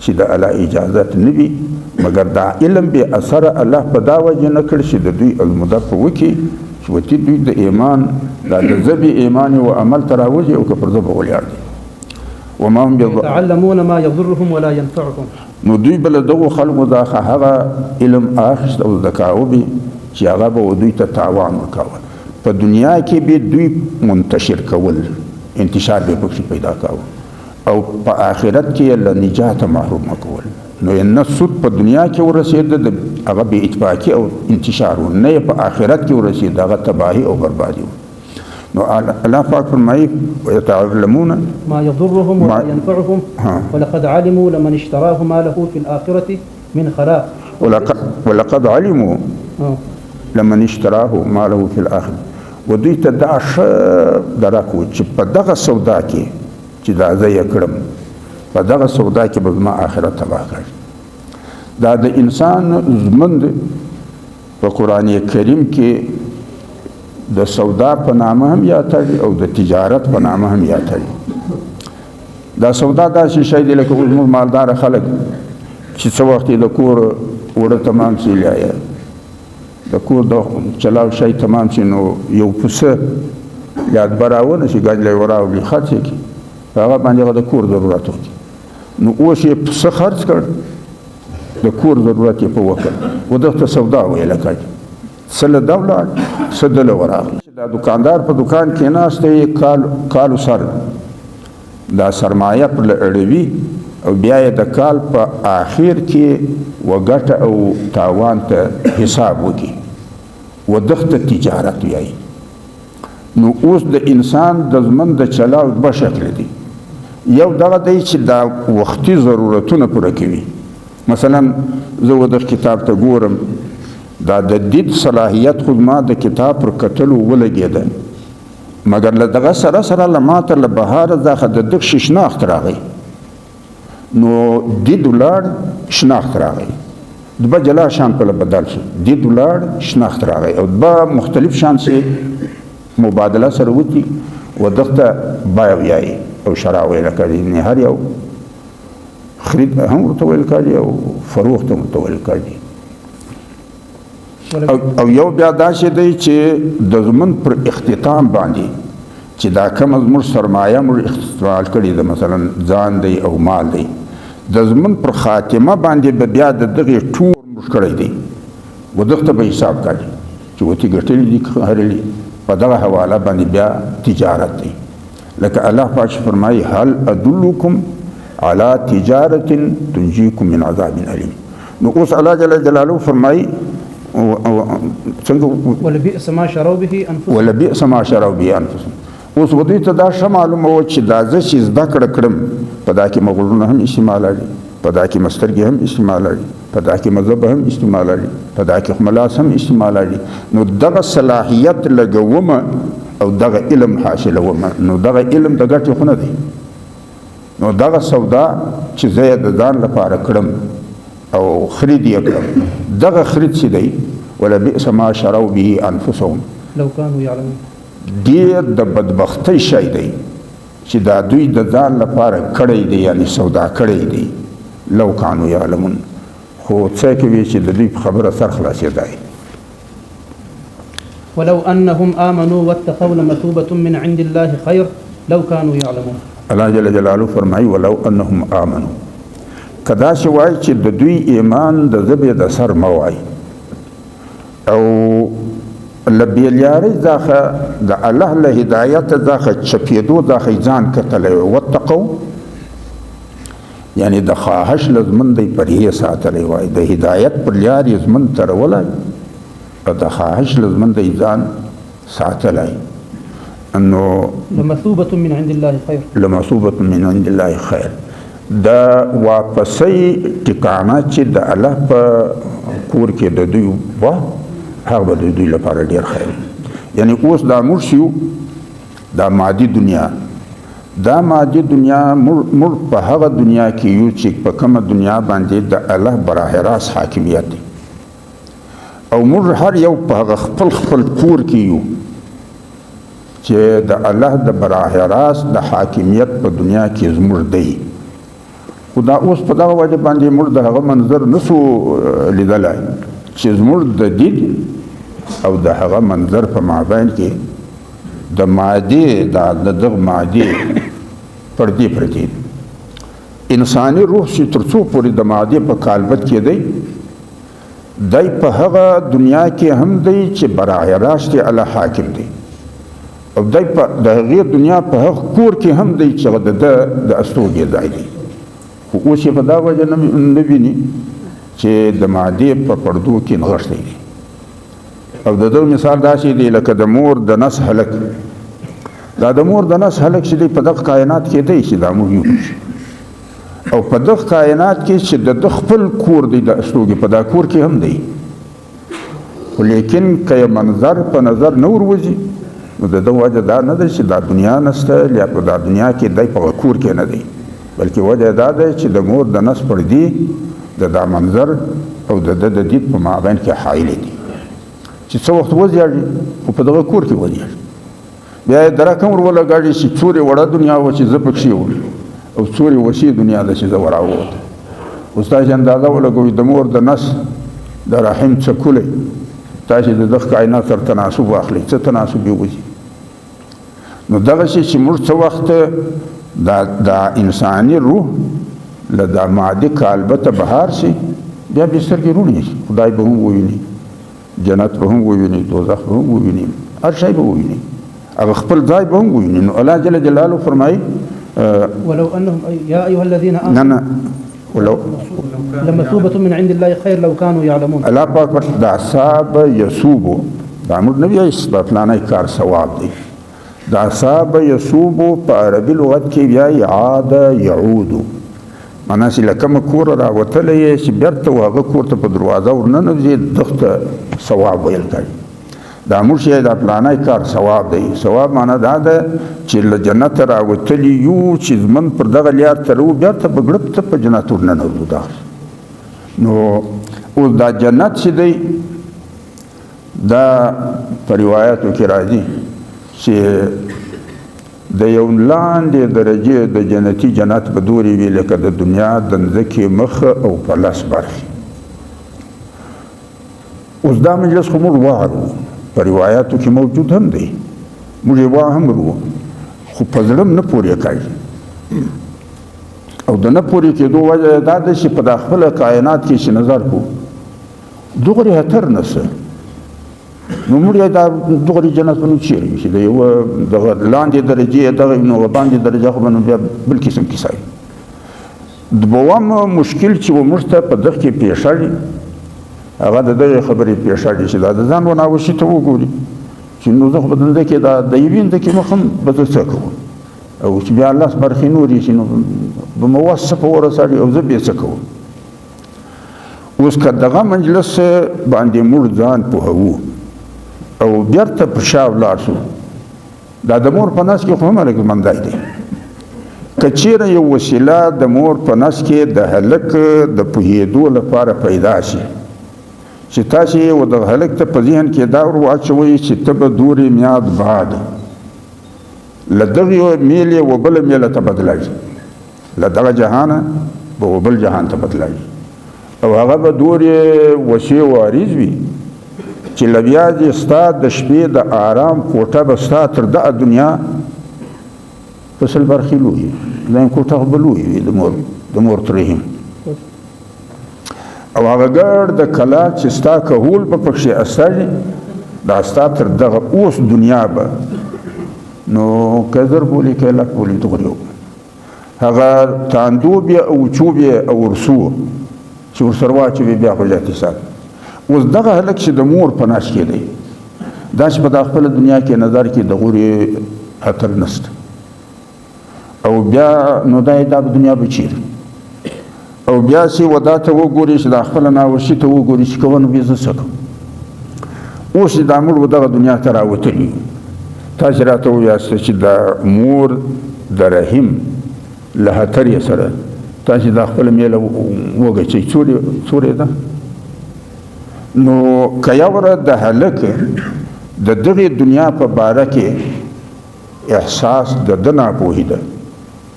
چې د الله اجازت نه وي مګر دا علم به اثر الله په دا وجه نه کړ چې د دوی المدف وکي چې وتی دوی د ایمان د ذبی ایمان او عمل تراوجه او پر ذبح ولیار دي وما هم يتعلمون ما يضرهم ولا ينفعهم نو دوی بل دغه خلقو دا هغه علم اخست او ذکاوبي چې هغه به دوی ته تاوان ورکول په دنیا کې به دوی منتشر کول انتشار به پکې پیدا کاوه او په آخرت کې له نجات محروم کول نو ان سود په دنیا کې ورسید د هغه به اتفاقی او انتشار نه په آخرت کې ورسید هغه تباہی او بربادي نو الله پاک فرمایي ويتعلمون ما يضرهم ولا ينفعهم ولقد علموا لمن اشتراه ما له في الآخرة من خلاق ولقد علموا لمن اشتراه ما له في الآخرة ودوی ته دا درکو چې په دغه سودا کې چې دا زه یې کړم په دغه سودا کې به زما آخرت تباه کړي دا د انسان زمند په قرآن کریم کې د سودا په نامه هم یادېږي او د تجارت په نامه هم یادېږي دا سودا داسې شی دی لکه اوس موږ مالداره خلک چې څه وخت د کور وړه تمام شي یا د کور د چلاو شی تمام شي نو یو پسه یاد براونه شي ګاډی وراوي خرڅ کی هغه باندې د کور ضرورت وي نو اوس یې پسه خرڅ کړ د کور ضرورت یې په وکړ و دغه سودا ویل کړي سل دولار سدل وراغ دا دکاندار په دکان کې ناشته کال سر دا سرمایه پر اړوي او بیا د کال په آخر کې وګټه او تاوان ته حساب وکي ودغه تجارت وي نو اوس د انسان د زمن د چلاو په شکل دي یو دغه دی چې دا وختي ضرورتونه پوره کوي مثلا زه د کتاب ته ګورم دا د دید صلاحیت خود ما د کتاب پر کتلو ولګېده مګر له دغه سره سره له ماته له بهاره دغه د دغ شناخت راغی نو دید ولاړ شناخت راغی دبا جلا شان په بدل شو دید ولاړ شناخت راغی او دبا مختلف شان سي مبادله سره وتی و دغه بایو یای او شرا ویل کړي نه هر یو خرید هم ورته ویل کړي او فروخت هم ورته ویل کړي او یو بیا دا شي دی چې د زمن پر اختتام باندې چې دا کوم زموږ سرمایه موږ استعمال کړي د مثلا ځان دی او مال دی د زمن پر خاتمه باندې به بیا د دغه ټول موږ کړی دی و دغه به حساب کړي چې وتی ګټلې دي هرلې په دغه حواله باندې بیا تجارت دی لکه الله پاک فرمایي هل ادلکم علی تجارت تنجیکم من عذاب الیم نو اوس الله جل جلاله فرمایي ولبئس ما شروا به انفسهم ولبئس ما شروا به انفسهم اوس ودی ته دا معلومه و چې دا زه چې زده کړم په دا کې مغرونه هم استعمالوي په دا کې مسترګې هم استعمالوي په دا کې مذهب هم استعمالوي په دا کې خملاس هم استعمالوي نو دغه صلاحیت لګوم او دغه علم حاصلوم نو دغه علم د ګټې خو نه دی نو دغه سودا چې زه د ځان لپاره کړم او خرید یې کړم دغه خرید چې دی ولبئس ما شروا به انفسهم لو كانوا يعلمون ډېر د بدبختۍ شی دی چې دا دوی د ځان لپاره کړی دی، یعنی سودا کړی دی. لو کانوا یعلمون، خو څه کوي چې د دوی په خبره سر خلاصېدای. ولو انهم امنوا واتقوا لمثوبة من عند الله خير لو كانوا يعلمون. الله جل جلاله فرمایي ولو انهم آمنوا، کدا چې وایي چې د دوی ایمان د ژبې د سر مه وایي او له بېلیارۍ څخه د الله له هدایت څخه چپېدو څخه ځان کتلی وی. واتقوا یعنی د خواهش له ژمن دی پرهې ساتلی وای، د هدایت پر لار یې ژمن ترولی او د خواهش له ژمن دی ځان ساتلی. نو لمثوبة من عند الله خير، لمثوبة من عند الله خیر، د واپسۍ ټکانه چې د الله په کور کې د دوی وه هغه به د دوی لپاره ډېر خیر. یعنی اوس دا موږ شو دا مادي دنیا، دا مادي دنیا موږ په هغه دنیا کې یو چې په کومه دنیا باندې د الله براه راست حاکمیت دی او موږ هر یو په هغه خپل کور کې یو چې د الله د براه راست د حاکمیت په دنیا کې زموږ دی. خو دا اوس په دغه وجه باندې موږ د هغه منظر نسو لیدلی چې زموږ د دید او د هغه منظر په مابین کې د مادې د دغه مادې پردې پرتې. انساني روح چې تر څو پورې د مادې په کالبد کې دی په هغه دنیا کې هم دی چې براه راست الله حاکم دی او د هغې دنیا په هغه کور کې هم دی چې هغه د استوګې ځای دی. خو اوس یې په دا وجه نه ویني چې د مادې په پردو کې نغښتی دی. او د دغه مثال داسې دی لکه د مور د نس هلک. دا د مور د نس هلک چې دی په دغه کائنات کې دی چې دا موږ یو او په دغه کائنات کې چې د خپل کور دی د استوګې په دا کور کې هم دی. خو لیکن که یې منظر په نظر نه وروځي نو د دغه وجه دا نه دی چې دا دنیا نسته یا په دا دنیا کې دی په کور کې نه دی، بلکې وجه دا دی چې د مور د نس پردې د دا منظر او د دید په مابین کې حایلې دي چې څه وخت وزیږي خو په دغه کور کې وزیږي. بیا یې درک هم ورولګاږي چې څورې وړه دنیا وه چې زه پکښې وم او څورې وسې دنیا ده چې زه وراووتم. اوس تاسې اندازه ولګوئ د مور د نس د رحم څکولی تاسې د دغه کائنات سره تناسب واخلئ، څه تناسب یې وځي. نو دغسې چې موږ څه وخت دا انساني روح له دا مادي کالبته بهار شي بیا به سترګې روڼې شي، خدای به هم وویني، جنت به هم وویني، دوزخ به هم وویني، هر شی به وویني، هغه خپل ځای به هم وویني. نو الله جل جلاله فرمایي ولو انهم يا ايها الذين امنوا نه ولو لمثوبة من عند الله خير لو كانوا يعلمون. الله پاک دا صاب یسوبو دا موږ نه وایي چې پلانای کار ثواب دی. دا صاب یسوبو په عربي لغت کې بیا عاد يعود، معنا چې لکه کوم کور راوتلی یې چې بیرته هغه کور ته په دروازه ورننوځي دغه ته ثواب ویل کوي. دا موږ چې دا پلانای کار ثواب دی. ثواب معنا دا ده چې له جنت راوتلی یو چې زمون پر دغه لار تلو بیرته په ګړپ ته په جنت ورننوځو. دا نو اوس دا جنت چې دی دا په روایاتو کې راځي چې د یو لاندې درجې د جنتي جنت به دورې وي لکه د دنیا د مځکې مخ او په لس برخې. اوس دا مجلس خو موږ وارو په روایاتو کې موجود هم دی، موږ یې هم ورو، خو په زړه نه پورې کوي او د نه پورې کېدو وجه دا ده چې په دا خپله کائنات کې چې نظر کو دغرې هتر نسه نو موږ یې دا دغرې جنت به نو چیرې وي چې د یوه دغه لاندې درجې دغه نو باندې درجه خو به نو بیا بل قسم کیسه وي. دوم مشکل چې و موږ ته په دغه کې پیښ اړي هغه د دغې خبرې پیښ اړي چې دا د ځان وناوشي ته وګوري چې نو زه خو به دلته کې د یوې دکې مخ هم به زه څه کوم او چې بیا الله برخې نورې شي نو به مو وس څه په ورساړي او زه بیا څه کوم. اوس که دغه مجلس باندې موږ ځان پوهوو او بیرته په شا ولاړ شو دا د مور په نس کې خو هم هلکمندی دی. که چیرې یو وسیله د مور په نس کې د هلک د پوهېدو لپاره پیدا شي چې تاسې و د هلک ته په ذهن کې دا ور واچوئ چې ته به دورې میاد بعد له دغې میلې و بله میله ته بدلېږي، له دغه جهانه به و بل جهان ته بدلېږي او هغه به دورې وسې وارز وي چې له بیا دې ستا د شپې د آرام کوټه به ستا تر دغه دنیا په سل برخې لوی وي. دا کوټه خو به لوی وي د مور تر رحم او هغه ګرد د کلا چې ستا کهول به پکښې استړي دا ستا تر دغه اوس دنیا به نو که زر بولي که لک بولي دغري هغه تاندوب یې او چوب یې او ورسو چې ورسره واچوي بیا خو جاتې سات. اوس دغه هلک چې د مور په ناش کې دی دا چې په دا خپله دنیا کې نظر کې د غورې خطر نشته او بیا نو دا یې دا دنیا به چیرې او بیا چې ودا ته وګوري چې دا خپله ناوشي ته وګوري چې کوه نو بیا زه څه کوم. اوس دا مړ و دغه دنیا ته راوتلي تاسې راته وویاست چې د مور د رحم له خطر یې سره تاسې دا خپله میله وګچئ څورې ده نو که یوره د هلک د دغې دنیا په باره کې احساس د ده ناپوهي ده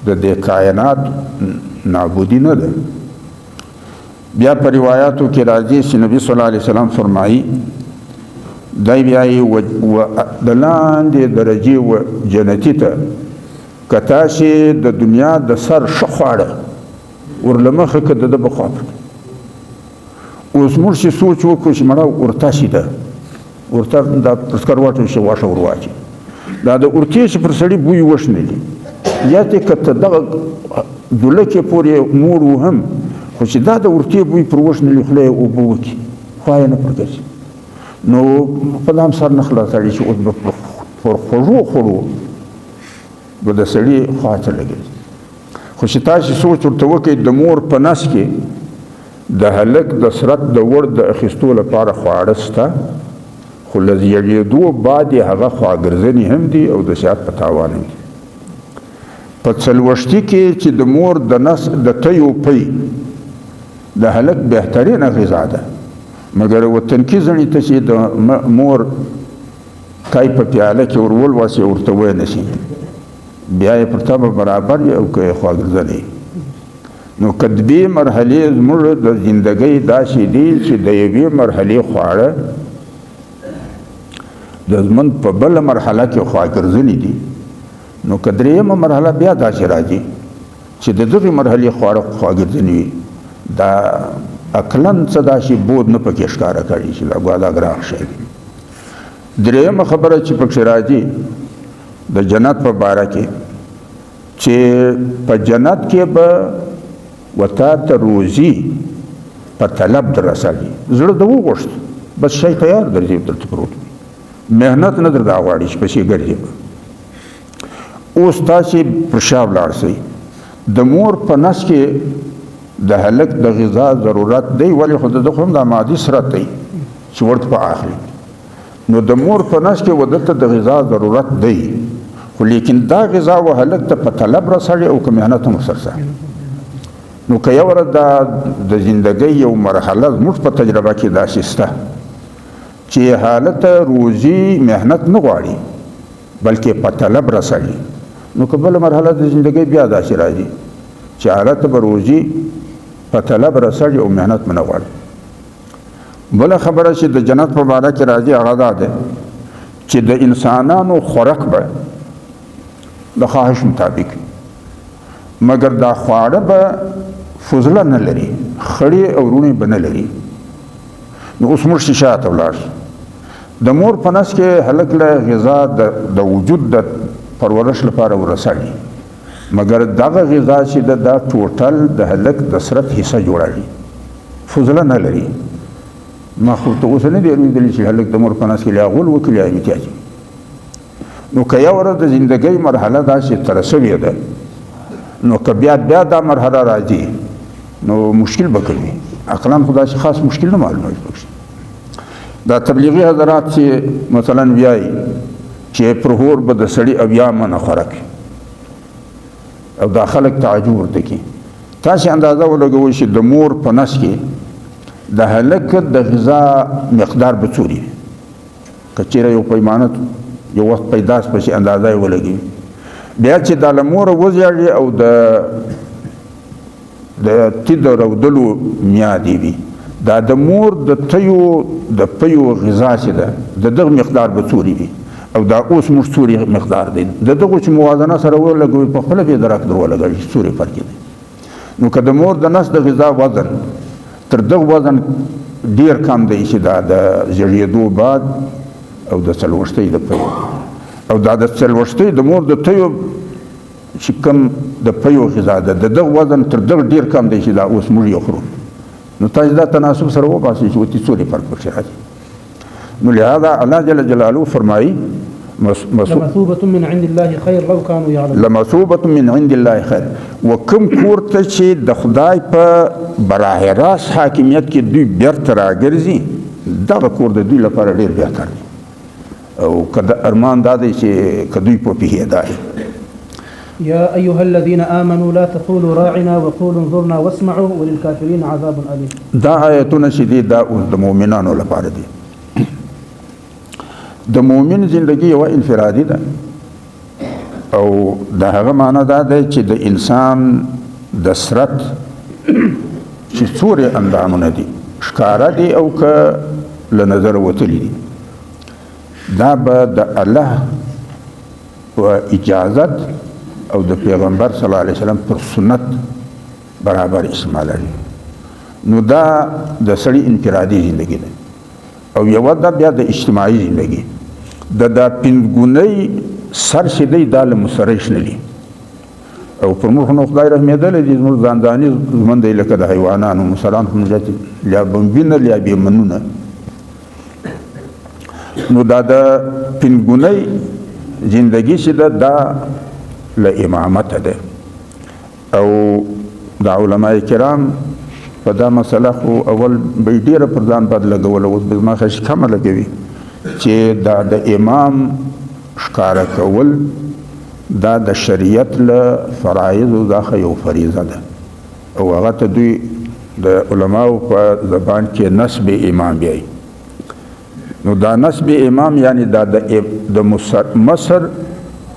د دې کائنات نابودی نه ده. بیا په روایاتو کې راځي چې نبي صلی الله علیه وسلم فرمایي دی بیا یې د لاندې درجې و جنتي ته که تاسې د دنیا د سر ښه خواړه ورله مخه که د ده به خوا اوس موږ چې سوچ وکړو چې مړه ورته شي ده ورته دا پر سکروټو چې واښه ور واچي دا د ورتې چې پر سړي بوی وشنلي یا ته که ته دغه دولکې پورې مور وهم خو چې دا د ورتې بوی پر وشنلي خوله یې اوبه وکړي خوا یې نه پر ګرځي نو په دام سر نه خلاصېږي چې اوس به پر خوږو خوړو به د سړي خوا ته لګېږي. خو چې تاسې سوچ ورته وکړئ د مور په نس کې د هلک د سرت د ور د اخیستو لپاره خواړه شته خو له زیږېدو بعد یې هغه خواګرځنې هم دي او د صحت په تاوان هم دي. په څلوښتي کې چې د مور د نس د تیو پی د هلک بهترینه غذا ده مګر وطنکي زڼې ته چې د مور کای په پیاله کې ور ولواسي ورته ویلی شي بیا یې پر تبه برابر وي او که یې خواګرځنې نو کدبي مرحلې زموږ د زندګۍ داسې دي چې د یوې مرحلې خواړه د ژوند په بله مرحله کې خواګرځنې دي نو که درېیمه مرحله بیا داسې راځي چې د دغې مرحلې خواړه خواګرځنې وي دا عقلاً څه داسې بود نه پکې ښکاره کړي چې دا ګواه دا ګران شی دی. درېیمه خبره چې پکې راځي د جنت په باره کې چې په جنت کې به وتا ته روزي په طلب در رسېږي زړه د وغوښت بس شی تیار درځي درته پروت محنت نه درته غواړي چې پسې ګرځي. اوس تاسې پر شا ولاړ شئ د مور په نس کې د هلک د غذا ضرورت دی ولې خو د ده خو هم دا مادي سرت دی چې ورته په اخلي نو د مور په نس کې و دته د غذا ضرورت دی خو لیکن دا غذا و هلک ته په طلب رسېږي او که محنت هم ورسره نو که یو ورځ دا د زندګۍ یو مرحله زموږ په تجربه کې داسې شته چې حالت روزي محنت نه غواړي بلکې په طلب رسېږي نو که بله مرحله د زندګۍ بیا داسې راځي چې حالت به روزي په طلب رسېږي او محنت مې نه غواړي. بله خبره چې د جنت په باره کې راځي هغه دا ده چې د انسانانو خوراک به د خواهش مطابق مګر دا خواړه به فضله نه لري خړې او روڼې به نه لري. نو اوس موږ چې شاته ولاړ شو د مور په نس کې هلک له غذا د وجود د پرورش لپاره ورسېږي مګر دغه غذا چې دا ټوټل د هلک د سرت حصه جوړوي فضله نه لري. ما خو ته اوس نه دی اورېدلی چې هلک د مور په نس کې یا غول وکړي یا امتیاز نو که یو ورځ د زندګۍ مرحله داسې تېره شوې ده نو که بیا دا مرحله راځي نو مشکل به کوي عقلاً خو داسې خاص مشکل نه معلوموي. دا تبلیغي حضرات چې مثلا وایي چې پرهور به د سړي اویا منه خوراک او دا خلک تعجب ورته کوي. تاسې اندازه ولګوئ چې د مور په نس کې د هلک د غذا مقدار به څومره که چېرې یو پیمانه یو وخت پیدا پسې اندازه یې ولګوي بیا چې د لمور وزیږي او د تیدر او دلو میادې وي دا د مور د تیو د پیو غذا چې ده د دغه مقدار به څوري وي او دا اوس موږ څوري مقدار دی د دغو چې موازنه سره ولګوي په خپله به درک در ولګوي چې څوري فرق دی نو که د مور د نس د غذا وزن تر دغه وزن ډیر کم دی چې دا د زیږېدو بعد او د څلوېښتۍ د پیو او دا د څلوېښتۍ د مور د تیو چې کوم د پیو غذا ده د دغه وزن تر دغه ډیر کم دی چې دا اوس موږ یې خورو نو تاسو دا تناسب سره وباسئ چې ورته څوري فرق پکې راځي نو لهذا الله جل جلاله فرمایي لمثوبة من عند الله خير لو كانوا يعلمون لمثوبة من عند الله خير وکم کور ته چې د خدای په براه راست حاکمیت کې دوی بیرته راګرځي دغه کور د دوی لپاره ډېر بهتر دی او که د ارمان دا دی چې که دوی په پوهېدا يا أيها الذين آمنوا لا تقولوا راعنا وقولوا انظرنا واسمعوا وللكافرين عذاب أليم دا آیتونه چې دي دا اوس د مؤمنانو لپاره دي د مؤمن زندگی یوه انفرادي ده او د هغه معنی دا دی چې د انسان د سرت چې څورې اندامونه دي ښکاره دي او که له نظره وتلي دي دا به د الله په اجازت او د پیغمبر صلی الله علیه وسلم پر سنت برابر استعمالوي نو دا د سړي انفرادي زندگی ده او یو دا بیا د اجتماعي زندگی د پنځګونۍ سر چې دی دا له مسرش نه دي او پر موږ نو خدای رحمېدلی دي زموږ ځانداني ژوند دی لکه د حیوانانو مثالان هم زیات یا بمبینه یا بیمنونه نو دا د پنځګونۍ زندگی چې ده دا له امامت ده او د علماء کرام په دا مسله خو اول به ډیره پر ځان بد لګول اوس به زما خش کمه لګوي چې دا د امام ښکاره کول دا د شریعت له فرایضو څخه یو فریضه ده او هغه ته دوی د علماو په زبان کې نسب امام بیایي نو دا نسب امام یعنی دا د مصر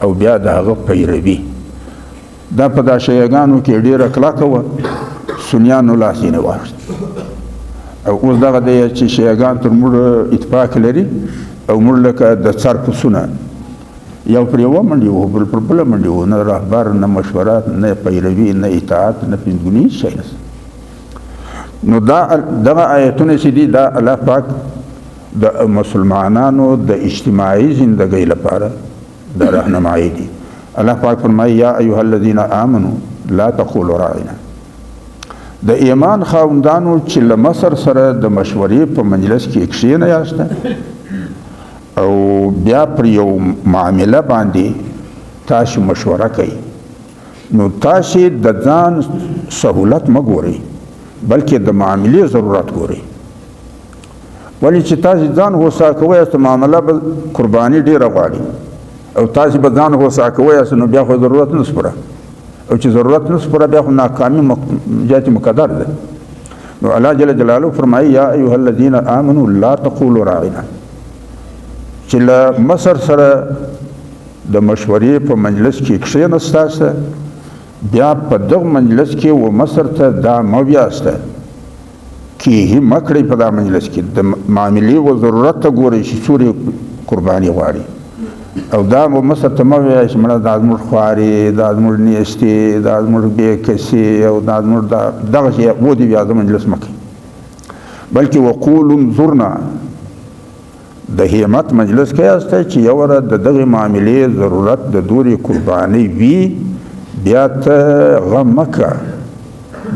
او بیا د هغه پیروي دا په دا شیعګانو کې ډیره کلکه وه سنیانو لاس یې نه واخیست او اوس دغه دی چې شیعګان تر موږ اتفاق لري او موږ لکه د څر پسونه یو پر یوه منډې وو بل پر بله منډې وو نه رهبر نه مشورات نه پیروي نه اطاعت نه پنځګوني هېڅ شی نشته نو دغه آیتونه چې دي دا الله پاک د مسلمانانو د اجتماعي زندګۍ لپاره د رهنمایي دي الله پاک فرمایي یا ایها الذین آمنوا لا تقولوا راعنا د ایمان خاوندانو چې له مصر سره د مشورې په مجلس کې کښېنه یاسته او بیا پر یو معامله باندې تاسو مشوره کوي نو تاسو د ځان سهولت مه ګورئ بلکې د معاملې ضرورت ګورئ ولې چې تاسو ځان هوسا کوئ یاست معامله به قرباني ډېره غواړي او تاسو به ځان هوسا کوئ یاست نو بیا خو ضرورت نه سپره او چې ضرورت نه سپره بیا خو ناکامي جهت مقدر ده نو الله جل جلاله فرمایي یا ایها الذین آمنوا لا تقولوا راعنا چې له مصر سره د مشورې په مجلس کې کښېناستاسته بیا په دغه مجلس کې و مصر ته دا مه بیاسته کیهی مه کړئ په دا مجلس کې د معاملې و ضرورت ته ګورئ چې څورې قرباني غواړي او دا مصر ته مه وایئ چې مړه دا زموږ خوارې دا زموږ نیستې دا زموږ بېکسې او دا زموږ دغه شی ودې بیا د مجلس مه کوئ بلکې وقولوا انظرنا د همت مجلس کې یاسته چې یو ورځ د دغې معاملې ضرورت د دورې قربانۍ وي بیا ته غم مه کوه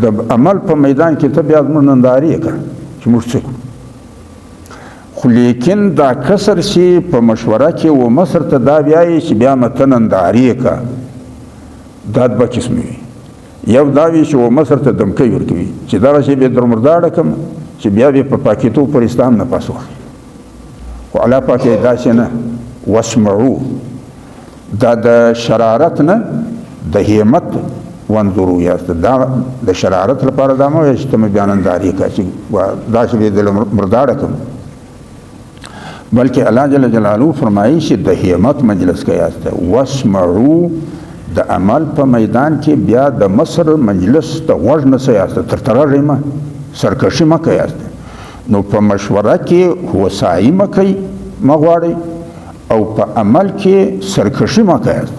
د عمل په میدان کې ته بیا زموږ نندارې کوه چې موږ څه کړو خو لیکن دا کسر چې په مشوره کې و مصر ته دا بیایي چې بیا مه ته نندارې کوه دا دوه قسمې وي یو دا وي چې و مصر ته دمکۍ ورکوي چې دغه شی به درمرداړه کړم چې بیا به په پاکېدو پر اسلام نه پاس واخلي خو الله پاک یې داسې نه واسمعو دا د شرارت نه د همت وانظرو یاست دا د شرارت لپاره دا مه وایه چې ته مې بیا نندارې کوه چې داسې به یې مرداړه کړم بلکې الله جل جلاله فرمایي چې د همت مجلس کې یاسته واسمعو د عمل په میدان کې بیا د مصر مجلس د غوږ نه سیاست تر ترغې ما سرکشي مه کوئ نو په مشوره کې هوسایي مه کوئ مه غواړئ او په عمل کې سرکشي مه کوئ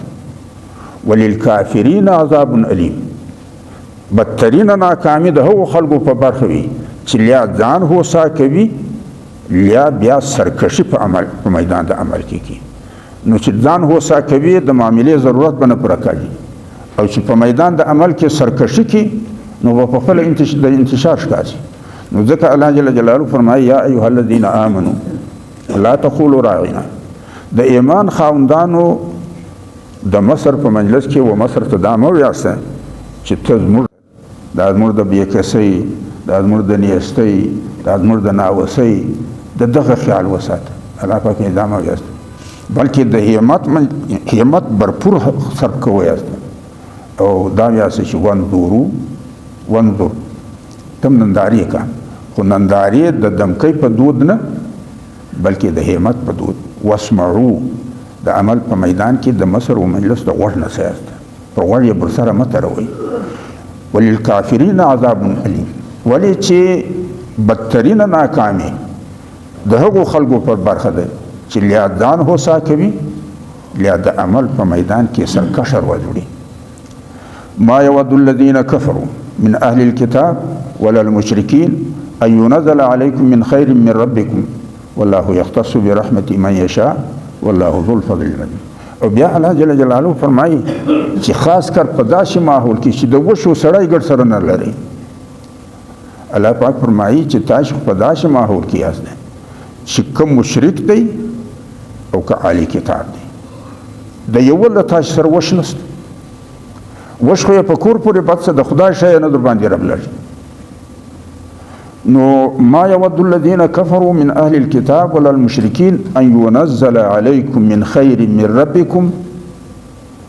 وللکافرین عذاب علیم بدترینه ناکامي د هغو خلکو په برخه وي چې لیا ځان هوسا کوي لیا بیا سرکشي په میدان د عمل کې کوي نو چې ځان هوسا کوي د معاملې ضرورت به نه پوره کوي او چې په میدان د عمل کې سرکشي کوي نو به په خپله د انتشار ښکاري نو ځکه الله جل جلاله فرمایي یا ایها الذین آمنوا لا تقولوا راعنا د ایمان خاوندانو د مصر په مجلس کې و مصر ته دا مه ویاسته چې ته زموږ دا زموږ د بېکسۍ دا زموږ د نیستۍ دا زموږ د ناوسۍ د دغه خیال وساته الله پاک دا مه ویاسته بلکې د همت برپور صرف کوئ او دا ویاسته چې وانظر تم نندارې کا خو نندارې د دمکۍ په دود نه بلکې د همت په دود واسمعو د عمل په میدان کې د مصر و مجلس د غوږ نه سیاست پر غوږ یې برسره مه تروئ وللکافرین عذاب علیم ولې چې بدترینه ناکامي د هغو خلکو پر برخه ده چې لیا ځان هوسا کوي لیا د عمل په میدان کې سرکشر وجوړي ما یود الذین کفروا من اهل الكتاب ولا المشرکین ان ينزل عليكم من خير من ربكم والله يختص برحمته من يشاء والله ذو الفضل العظیم او بیا الله جل جلاله فرمایي چې خاص کر په داسې ماحول کې چې د وشو سړی ګډ سره نه لري الله پاک فرمایي چې تاسو په داسې ماحول کې یاست چې کوم مشرک دی او که عالی کتاب دی د یو له تاسو سره وش نشته وش خو یې په کور پورې پات څه د خدای شی نه در باندې رابلل نو ما يود الذين كفروا من أهل الكتاب ولا المشركين أن ينزل عليكم من خير من ربكم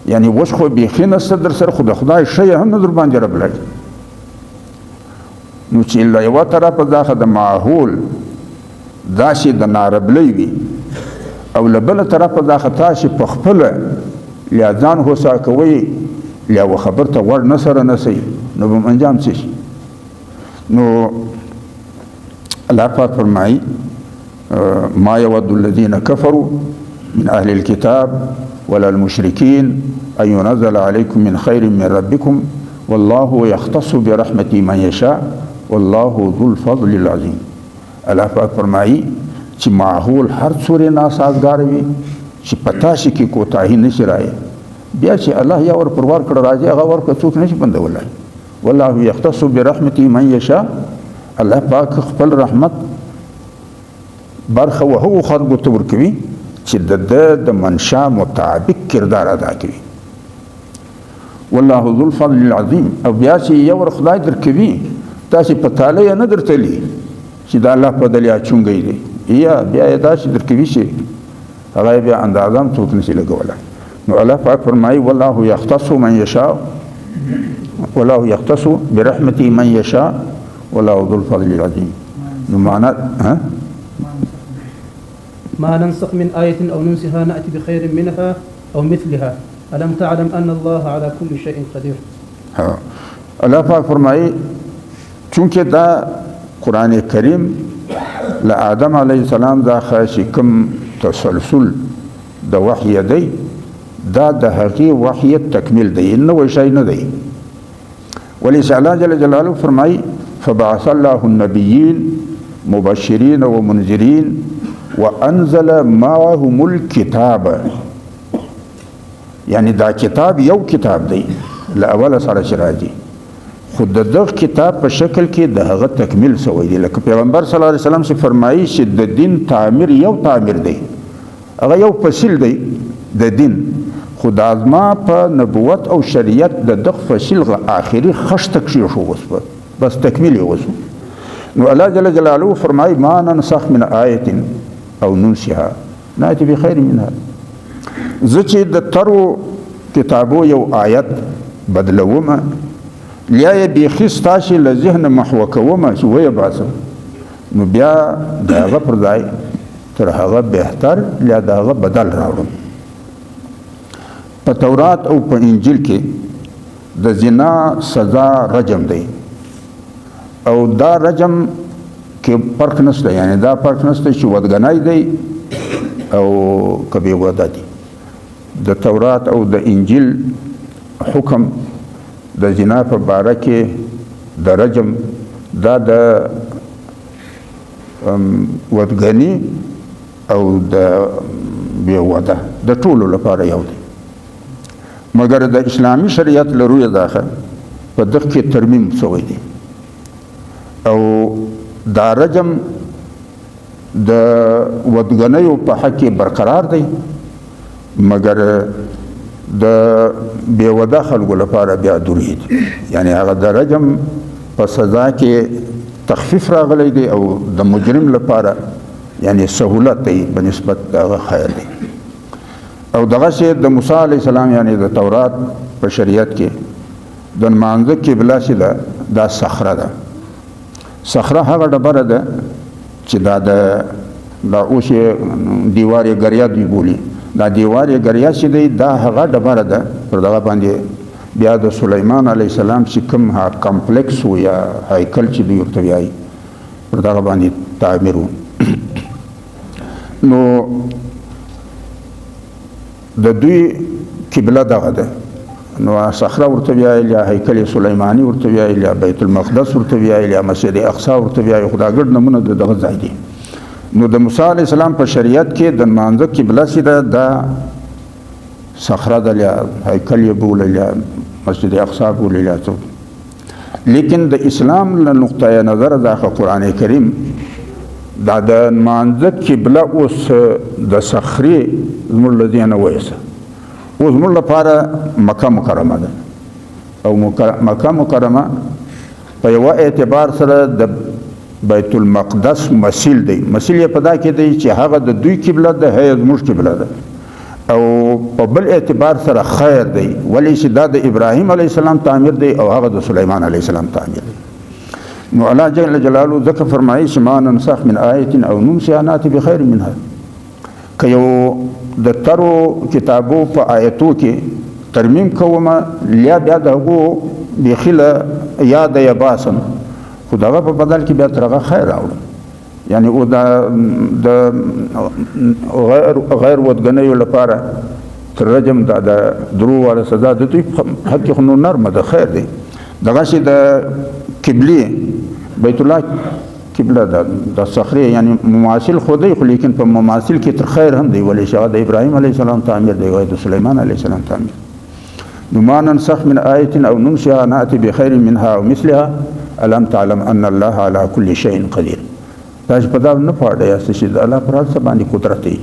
يعني وشخو بيخين الصدر سر خدا شيء هم نظر باندې رب لګي نو چې الله یو طرف داخه د معهول داسې د ناربلې وي او لبل طرف داخه تاسو په خپل لیاذان هوسا کوي یا خبرته ور نصر نسي نو به انجام شي نو الله پاک فرمایي ما يود الذين كفروا من أهل الكتاب ولا المشركين أن ينزل عليكم من خير من ربكم والله يختص برحمته من يشاء والله ذو الفضل العظيم الله پاک فرمایي چې معهول هر څورې ناسازګار وي چې پتا شي کې کوتاهي نشي راي بیا چې الله یا ور پروار کړ راځي هغه ور کو څوک نشي بندولای والله يختص برحمته من يشاء الله پاک خپل رحمت برخه وهو خلقو ته ورکوي چې د منشا مطابق کردار ادا کوي والله ذو الفضل العظیم او بیا چې یو خدای درکوي تاسو په تعالی نه درتلی چې دا الله په دلیا چونګي دی یا بیا داسې درکوي چې هغه بیا اندازام څوک نشي لګولای نو الله پاک فرمایي والله يختص من يشاء والله يختص برحمته من يشاء والله ذو الفضل العظيم بمعنى ما ننسخ من آية أو ننسها نأتي بخير منها أو مثلها ألم تعلم أن الله على كل شيء قدير الله پاک فرمایي چونکه دا قرآن کریم لآدم علیه السلام دا خاصی کم تسلسل دا وحی دی دا د هغې وحی تکمیل دی نوی شی نه دی ولې الله جل جلاله فرمایي فبعث الله النبيين مبشرين ومنذرين وأنزل معهم الكتاب يعني دا کتاب یو کتاب دی لأول سره راځي خود دغه کتاب په شکل کې د هغه تکمیل شوی دی لکه پیغمبر صلی الله علیه وسلم چې فرمایي چې د دین تعمیر یو تعمیر دی هغه یو فصیل دی د دین خود ازما په نبوت او شریعت د دغه فصیل آخري خشت کشي شو بس تکمیل وسو نو الله جل جلاله فرمای ما ننسخ من آیه او ننسها نأتي بخير منها زچې د ترو کتابو یو آیت بدلومه لیا یې بیخي ستاسې له ذهن محوه کومه چې ویې باسم نو بیا د هغه پر ځای تر هغه بهتر یا د هغه بدل راوړم په تورات او په انجیل کې د زنا سزا رجم دی او دا رجم کې فرق نشته، یعنی دا فرق نشته چې ودګنای دی او کبي ودا دی. د تورات او د انجیل حکم د زنا په باره کې د رجم دا د ودګنی او د بې وده د ټولو لپاره یو دی، مګر د اسلامي شریعت له رویه داخل په دغه کې ترمیم شوی دی او دا رجم د ودګنیو په حق کې برقرار دی، مګر د بې وده خلکو لپاره بیا دوری دی. یعنی هغه د رجم په سزا کې تخفیف راغلی دی او د مجرم لپاره یعنی سهولت دی بنسبت هغه خیر دی. او دغه شی د موسی علیه السلام یعنی د تورات په شریعت کې د لمانځه قبله چې ده دا صخره ده. صخره هغه ډبره ده چې دا اوس یې دیوار یې ګریا دوی بولي، دا دیوار یې ګریا چې دی دا هغه ډبره ده پر دغه باندې بیا د سلیمان علیه السلام چې کوم کمپلیکس و یا هیکل چې دوی ورته وایي پر دغه باندې تعمیر و. نو د دوی قبله دغه ده، نو صخره ورته وایي یا هیکل سلیمانی ورته وایي یا بیت المقدس ورته وایي یا مسجد اقصی ورته وایي، خو دا ګډ نومونه د دغه ځای دي. نو د موسی علیه السلام په شریعت کې د لمانځه قبله چې ده دا صخره ده یا هیکل یې بولي یا مسجد اقصی بولي یا څه. لیکن د اسلام له نقطه نظر داخل قرآن کریم دا د لمانځه قبله اوس د صخرې زموږ له ذهنه وایسته، اوس زموږ لپاره مکه مکرمه ده او مکه مکرمه په یوه اعتبار سره د بیت المقدس مثیل دی. مثیل یې په دا کې دی چې هغه د دوی قبله ده، هغه زموږ قبله ده، او په بل اعتبار سره خیر دی ولی چې دا د ابراهیم علیه السلام تعمیر دی او هغه د سلیمان علیه السلام تعمیر دی. نو الله جل جلاله ذکر فرمایي چې ما ننسخ من آیة او ننسها نأتي بخیر منها. که یو د ترو کتابو په آیتو کې ترمیم کومه بیا د هغو بیخي له یاده یې باسم، خو د هغه په بدل کې بیا تر هغه خیر راوړم. یعنی او د غیر ودګنیو لپاره تر رجم د درو والا سزا د دوی حق خو نو نرمه ده، خیر دی. دغه شی د قبلې بیت الله قبله د صخرې یعنی مماثل خو دی، خو لیکن په مماثل کې تر خیر هم دی ولی چې د ابراهیم علیه السلام تعمیر دی او د سلیمان علیه السلام تعمیر. نو ما ننسخ من آیة او ننسها نأتي بخیر منها او مثلها الم تعلم ان الله على كل شيء قدیر. تاسو په دا نه پوهیږئ چې الله پر هر څه باندې قدرت دی.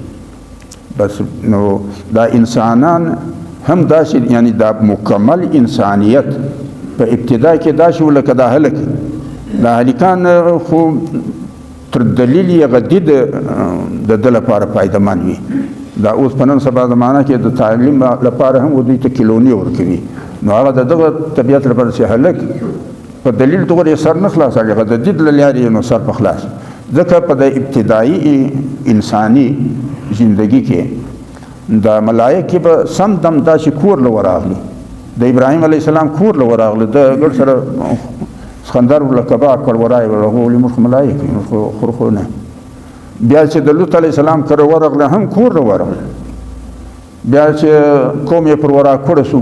بس نو دا انسانان هم داسې یعنی دا مکمل انسانیت په ابتدا کې داسې ولکه دا هلک دا هلکان خو تر دلیل یې غدي د ده لپاره فایدهمن وي. دا اوس په نن سبا زمانه کې د تعلیم لپاره هم دوی ته کیلونی ورکوي، نو هغه د دغه طبیعت لپاره چې هلک په دلیل طور یې سر نه خلاصوي، هغه د دید له لارې نو سر په خلاص. ځکه په د ابتدایي انساني زندگی کې د ملایکې به سم دم داسې کور له ورغلي، د ابراهیم علیه السلام کور له ورغلي، د ګډ سره سخندر له کبا کړ ورای هغه ولې موږ ملایکې خو نه. بیا چې د لوط علیه السلام کره ورغله هم کور له ورغله، بیا چې قوم یې پر ورا کړه سو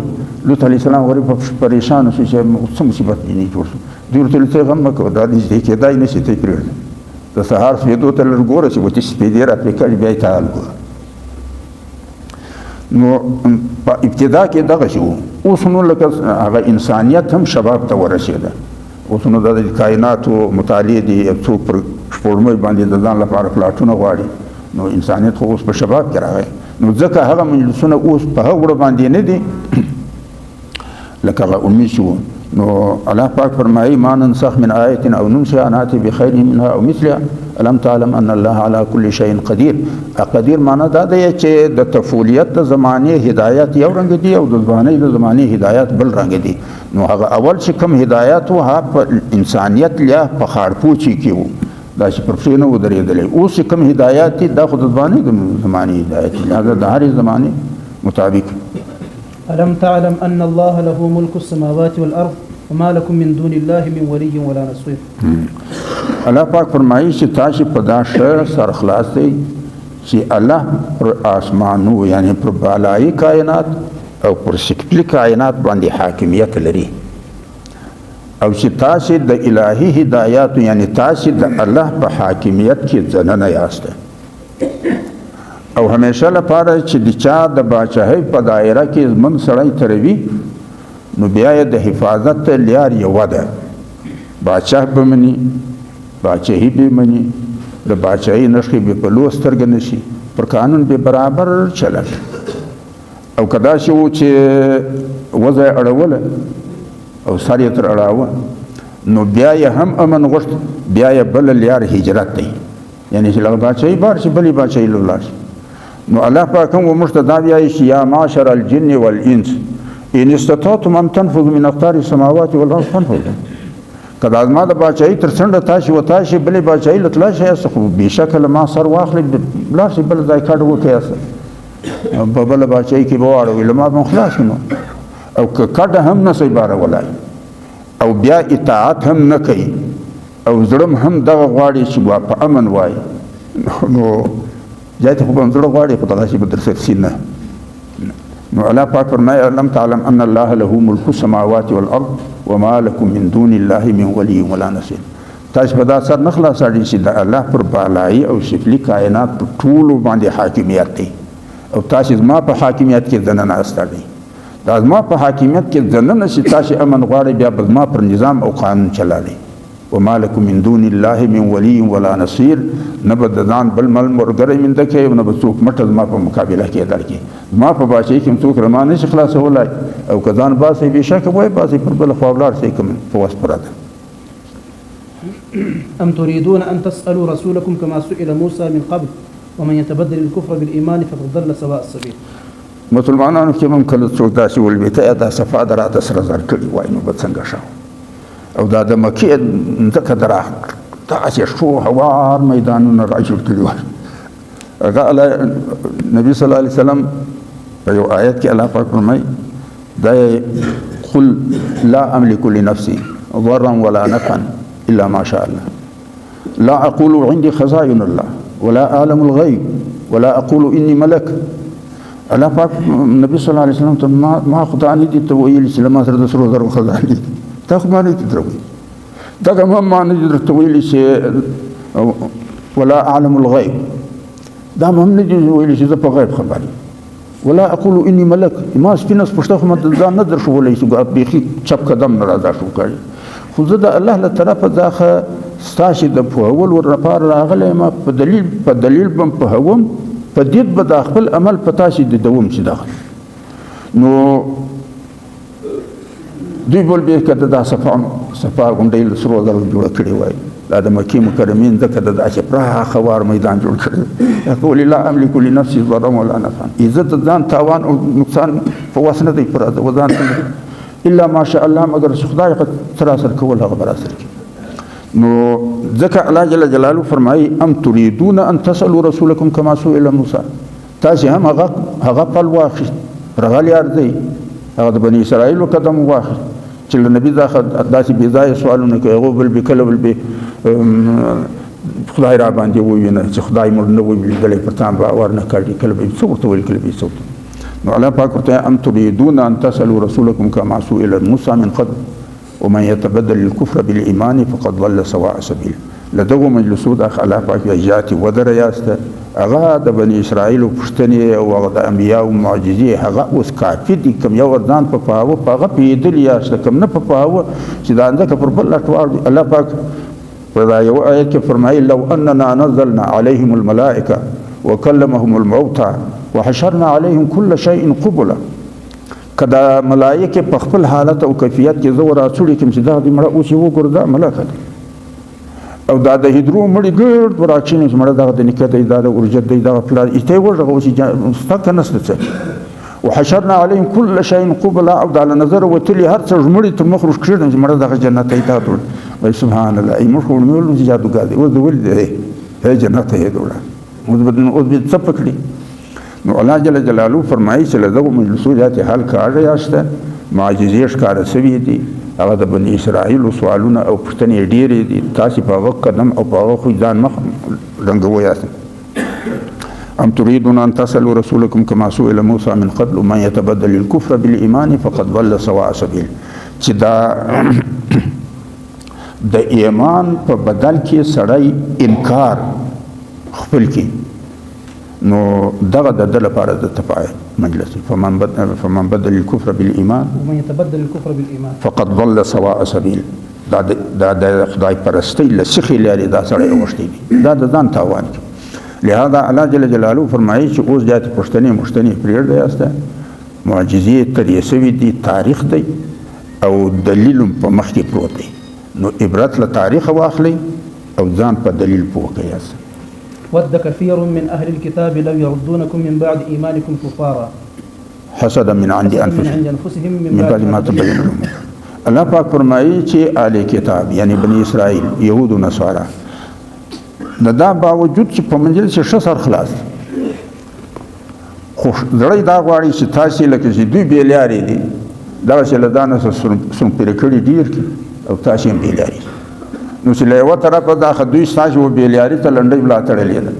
لوط علیه السلام غریب پریشان شو چې څه مصیبت یې جوړ شو. دوی ورته ویل غم مه کوه دا دې کېدای نه شي ته یې پرېږده، د سهار سپېدو ته لږ ګوره چې وتې سپېدې راپرې کړي بیا یې تعال ګوره. نو په ابتدا کې دغه شی و. اوس نو لکه هغه انسانیت هم شباب ته ورسېده. اوس نو د کائناتو مطالعې دي، څوک پر سپوږمۍ باندې د ځان لپاره پلاټونه غواړي، نو انسانیت خو اوس په شباب کې راغی. نو ځکه هغه مجلسونه اوس په هغه وړه باندې نه دي لکه هغه امید شو. نو الله پاک فرمایي ما ننسخ من آیة او ننسها نأتي بخیر منها او مثلها الم تعلم ان الله على كل شيء قدیر. قدیر معنی دا دی چې د طفولیت د زمانې هدایت یو رنګ دی او د ځوانۍ د زمانې هدایت بل رنګ دی. نو هغه اول چې کوم هدایت و هغه په انسانیت یا په خاړپوچي کې و، دا چې پر پښې نه ودرېدلی. اوس چې کوم هدایت دي دا خو د ځوانۍ د زمانې هدایت دی، هغه د هرې زمانې مطابق. ألم تعلم أن الله له ملك السماوات والأرض وما لكم من دون الله من ولي ولا نصير. الله پاک فرمایي چې تاسو په دا ښه سر خلاص دی چې الله پر آسمانو یعنی پر بالای کائنات او پر سفلي کائنات باندې حاکمیت لري او چې تاسو د الهي هدایات یعنی تاسو د الله په حاکمیت کې ځننه یاست او همیشه لپاره چې د چا د باچاهۍ په دایره کې من سړی تروي نو بیا د حفاظت لیار یو ده باچاه به مني باچاهي به مني د باچاهۍ نښې به په لوی سترګه نشي پر قانون به برابر چلل او کدا شي و چې وضع اړوله او سر یې تر اړاوه نو بیا یې هم امن غوښت بیا یې بل لیار هجرت دی یعنی چې لغه باچاهۍ بار شي بلې باچاهۍ لاړ شي نو الله پاک هم موږ ته دا وایي چې یا معشر الجن والانس ان استطعتم ان تنفذوا من اقطار السماوات والارض فانفذوا کدا ما د باچاهۍ تر څنډه تاسو و تاسو بلې باچاهۍ لتلا شي خو بشکل ما سر واخلي بلا شي بل ځای کډ وکياسه په بل باچاهۍ کې بواړو ویل ما خلاص نو او کډ هم نه سي بار ولای او بیا اطاعت هم نه کوي او زړم هم دغه غواړي چې په امن وای نو جاته خو بم زړه غواړي په تاسو به درسه سینه نو الله پاک فرمایي علم تعلم ان الله له ملك السماوات والارض وما لكم من دون الله من ولي ولا نصير تاسو په دا سر نخلا سړي چې د الله پر بالای او سفلي کائنات په ټول باندې حاکمیت دی او تاسو ما په حاکمیت کې ځننه استړي دا ما په حاکمیت کې ځننه چې تاسو امن غواړي بیا به ما پر نظام او قانون چلالي وما لكم من دون الله من ولي ولا نصير نبد ځان بل مل مرګره من دکې او نبد څوک مټل ما په مقابله کې درکې ما په باچې کې څوک رمانه شي خلاصولای او کزان باسي بشک وای باسي پر بل خپلار سي کوم په واس پراته أم تريدون أن تسألوا رسولكم كما سئل موسى من قبل ومن يتبدل الكفر بالإيمان فقد ضل سواء السبيل. مسلمانانو کې هم کله څوک داسې ولبته دا صفا درات سره زر کړي وای نو بد څنګه شاو او دا د مکه ځکه درا تاسې شو هوار میدانونه راجوړ کړي وای هغه نبی صلی الله علیه وسلم په یو آیت کې الله پاک فرمایي دا قل لا املك لنفسي ضرا ولا نفعا الا ما شاء الله لا اقول عندي خزائن الله ولا اعلم الغيب ولا اقول اني ملك الله پاک نبی صلی الله علیه وسلم ته ما خدای نه دي ته ویل چې لما سره د سرو زرو خزانه دي تا خو ما نه دي دروي دا ما نه دي ته ویل چې ولا اعلم الغيب دا هم نه دي ویل چې زه په غیب خبري ولا اقول اني ملك ما سپینس پښتو خو مت ځان نه در شو ولې چې بيخي چپ قدم ناراضه شو کړي خو زه د الله له طرفه ځاخه ستاسو د پوهول ور لپاره راغلی ما په دلیل بم پوهوم په دې به د خپل عمل په تاسو د دوم چې داخل نو دوی بول به کده دا صفا غونډې سرو زرو جوړ کړی وای دا د مکې مکرمین ځکه د داسې پراخ خوار میدان جوړ کړی یقول لا املك لنفسي ضرا ولا نفعا عزت ځان تاوان او نقصان په وسنه دی پر ځان الا ما شاء الله مگر خدای سراسر کول هغه براسر نو ځکه الله جل جلاله فرمایي ام تريدون ان تسالوا رسولكم كما سئل موسى تاسو هم هغه په واخ رغالي ارزي هغه د بني اسرائيل قدم واخ چې نبی داسې بې ځایه سوالونه کوي هغه بل به کله بل به خدای را باندې ووینه چې خدای مړ نه وي لیدلی په تام باور نه کړي کله به څه ورته ویل کله به څه نو الله پاک ورته ام تريدون ان تسالوا رسولكم كما سئل موسى من قبل ومن يتبدل الكفر بالإيمان فقد ضل سواء السبيل لدغه مجلسو د الله پاک ایجاد ودر یاسته هغه د بنی اسرائیل پښتنې او هغه د انبیاء او معجزې هغه اوس کافي دي کوم یو ورځان په پاوه هغه پیدل یاسته کوم نه په پاوه چې دا انده پر بل اټوار الله پاک په یو آیت کې فرمایي لو اننا نزلنا عليهم الملائکه وكلمهم الموتى وحشرنا عليهم كل شيء قبلا کدا ملائکه په خپل حالت او کیفیت کې زور اصلي کوم چې دا د مړه اوس یو ګرځا ملائکه او دا د هیدرو مړي ګرد ورچینه چې مړه دا د نکته د اورجت د پلان ایته ورغه اوس ستک نسته وحشرنا عليهم كل شيء قبلا او دا نظر وتلی هر څه مړي ته مخرج کړي چې مړه د جنت ایته ټول وای سبحان الله ای مخ ورمول چې جادوګر دی او د ولید هي جنت هي دوله او د څه پکړي نو الله جل جلاله فرمایي چې له دغو مجلسو ذاتې حل کاږه یاسته معجزې ښکاره شوي دي هغه د بني اسرائیلو سوالونه او پوښتنې ډېرې دي تاسې په هغه قدم او په هغه خوی ځان مخ رنګوئ یاسته ام تريدون ان تصلوا رسولكم كما سئل موسى من قبل من يتبدل الكفر بالايمان فقد ضل سواء سبيل چې دا د ایمان په بدل کې سړی انکار خپل کې نو دغه د ده لپاره د تفاعل مجلس فمن بدل الكفر بالايمان ومن يتبدل الكفر بالايمان فقد ضل سواء سبيل دا د خدای پرستی له سخي لري دا سړی وښتي دا د ځان تاوان دی لہذا الله جل جلاله فرمایي چې اوس جاتې پوښتنې پرېږدئ یاسته معجزې ترې شوي دي تاریخ دی او دلیل په مخ کې پروت دی نو عبرت له تاریخ واخلئ او ځان په دلیل پوه کړئ یاسته ود كثير من أهل الكتاب لو يردونكم من بعد إيمانكم كفارا حسدا من عند أنفسهم من بعد ما تبين لهم الله پاک فرمایي چې اهل کتاب یعنی بني اسرائیل یهود و نصارا دا باوجود چې په منځل کې ښه سر خلاص خو زړی دا غواړي چې تاسې لکه چې دوی بې لارې دي دغسې له ځانه څه سونپېره کړي ډېر کړي او تاسې هم بې لارې نو چې له یوه طرفه دا خو دوی ستاسې و بې لاري ته لنډۍ ملا تړلې ده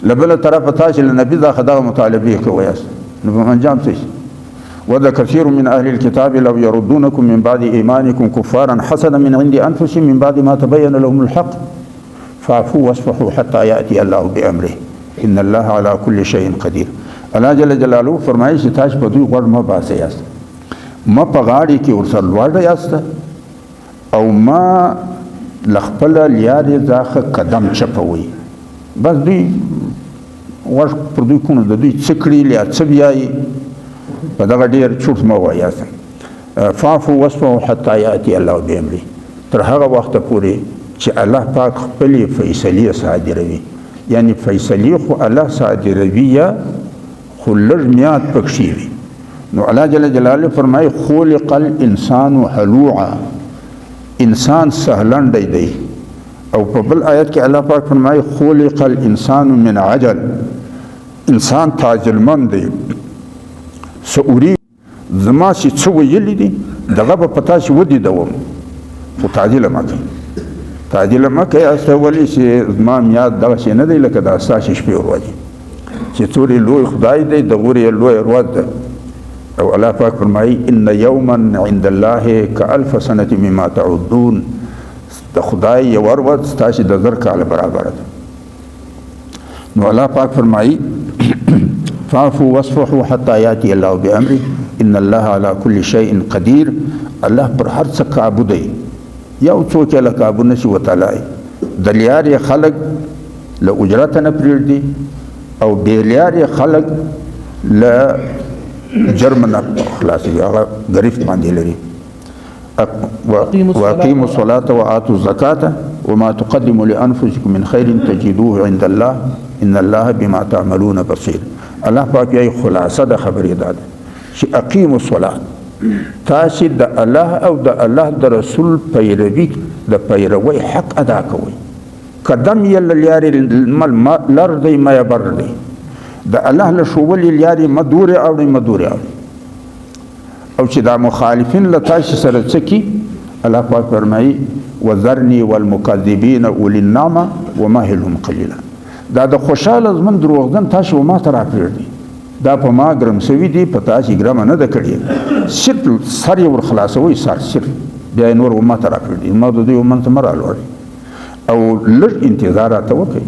له بله طرفه تاسې له نبي دا خو دغه مطالبې کوئ یاست نو په انجام څه شي ود كثير من أهل الكتاب لو يردونكم من بعد إيمانكم كفارا حسدا من عند أنفسهم من بعد ما تبين لهم الحق فاعفوا واصفحوا حتى يأتي الله بأمره إن الله على كل شيء قدير الله جل جلاله فرمایي چې تاسو په دوی غوړ مه باسئ یاست مه په غاړې کې ورسره لوړ یاست او ما له خپله لیارې څخه قدم چپوئ بس دوی غوږ پر دوی کونو د دوی څه کړي یا څه بیایي په دغه ډېر چوټ مه وایاست فاعفوا واصفحوا حتى يأتي الله بأمره تر هغه وخته پورې چې الله پاک خپلې فیصلې صادروي یعنی فیصلې خو الله صادروي یا خو لږ میعاد پکښې وي نو الله جل جلاله فرمایي خلق الانسان هلوعا انسان سهلنډی دی او په بل آیت کې الله پاک فرمایي خلق الانسان من عجل انسان تعجلمند دی سعوري زما چې څه ویلي دي دغه به په تاسې ودیدوم خو تعجیله مه کوئ تعجیله مه کوئ هسته ولې چې زما میاد دغسې نه دی لکه دا ستاسې شپې ورځې چې څورې لوی خدای دی د غورې لویه ورځ ده او الله پاک فرمایي ان یوما عند الله كألف سنة مما تعدون د خدای یوه ورځ ستاسې د زر کاله برابره ده نو الله پاک فرمایي فاعفوا واصفحوا حتى يأتي الله بأمره ان الله على كل شيء قدير الله پر هر څه قابو دی یو څوک یې له قابو نشي وتلی د لیارې خلک له اجرته نه پرېږدي او بې لیارې خلک له جرم نه خلاصوي هغه ګرفت باندې لري واقیموا الصلاة وآتوا الزکاة وما تقدموا لأنفسكم من خير تجدوه عند الله ان الله بما تعملون بصير الله پاک یې خلاصه د خبرې دا ده چې اقیموا الصلاة تاسې د الله او د الله د رسول پیروي د پیروي حق ادا کوئ قدم یې له لیارې لر دی مه یې بر دی د الله له ښوولې لیارې مه دورې اوړئ مه دورې اوړئ او چې دا مخالفین له تاسې سره څه کي الله پاک فرمایي وذرني والمکذبین اولی النعمه ومهلهم قلیلا دا د خوشحاله ژوند دروغجن تاسې و ما ته راپرېږدئ دا په ما ګرم سوي دي په تاسې ګرمه نه ده کړې صرف سر یې ور خلاصوئ سر صرف بیا یې نور و ما ته راپرېږدئ ما د دوی و من ته مه رالوړئ او لږ انتظار راته وکړئ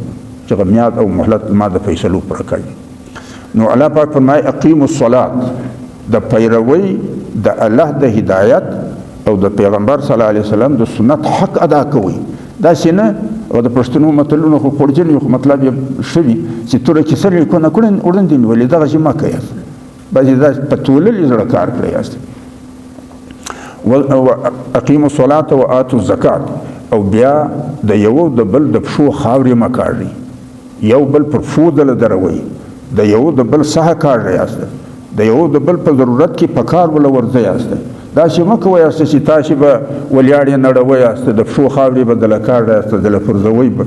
چې میاد او مهلت ما د فیصلو پوره کړي نو الله پاک فرمایي اقیموا الصلاة د پیروي د الله د هدایت او د پیغمبر صلی الله علیه وسلم د سنت حق ادا کوئ داسې نه او د پښتنو متلونه خو پړجن یو مطلب یې شوي چې توره کیسه لیکونه کړن وړاندې نیولې دغسې مه کوئ بعضې دا په توللې زړه کار کړی یاست اقیموا الصلاة وآتوا الزکاة او بیا د یو د بل د پښو خاورې مه کاږئ یو بل پر پښو دله دروئ د یو د بل سهه کاږئ یاست د یو د بل په ضرورت کې په کار وله ورځئ یاست داسې مه کوئ یاست چې تاسې به ولیاړې نړوئ یاست د پښو خاورې به دله کاږئ یاست دله پرځوئ به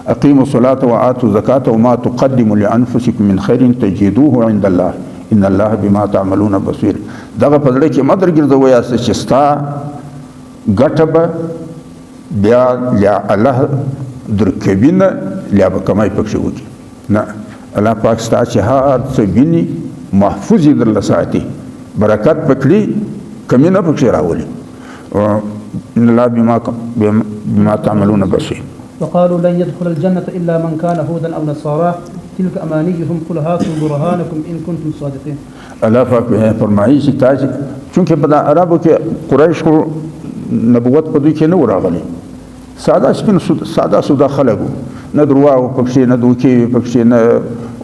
اقیموا الصلاة وآتوا الزکاة وما تقدموا لانفسکم من خیر تجدوه عند الله ان الله بما تعملون بصیر. دغه په زړه کې مه درګرځوئ چې ستا ګټه به بیا یا الله درکوي نه یا به کمای پکښې وکړي نه. الله پاک ستا چې هر څه ویني محفوظ یې درله ساتي، برکت پکړي، کمی نه پکښې راولي. ان الله بما تعملون بصیر. وقالوا لن يدخل الجنة إلا من كان هودا أو نصارى تلك أمانيهم قل هاتوا برهانكم إن كنتم صادقين. الله پاک فرمایي چې تاسو چونکې په عربو کې قریش خو نبوت په دوی کې نه راغلی، ساده سپین ساده سودا خلک نه درواغ پکښې نه دوکې پکښې نه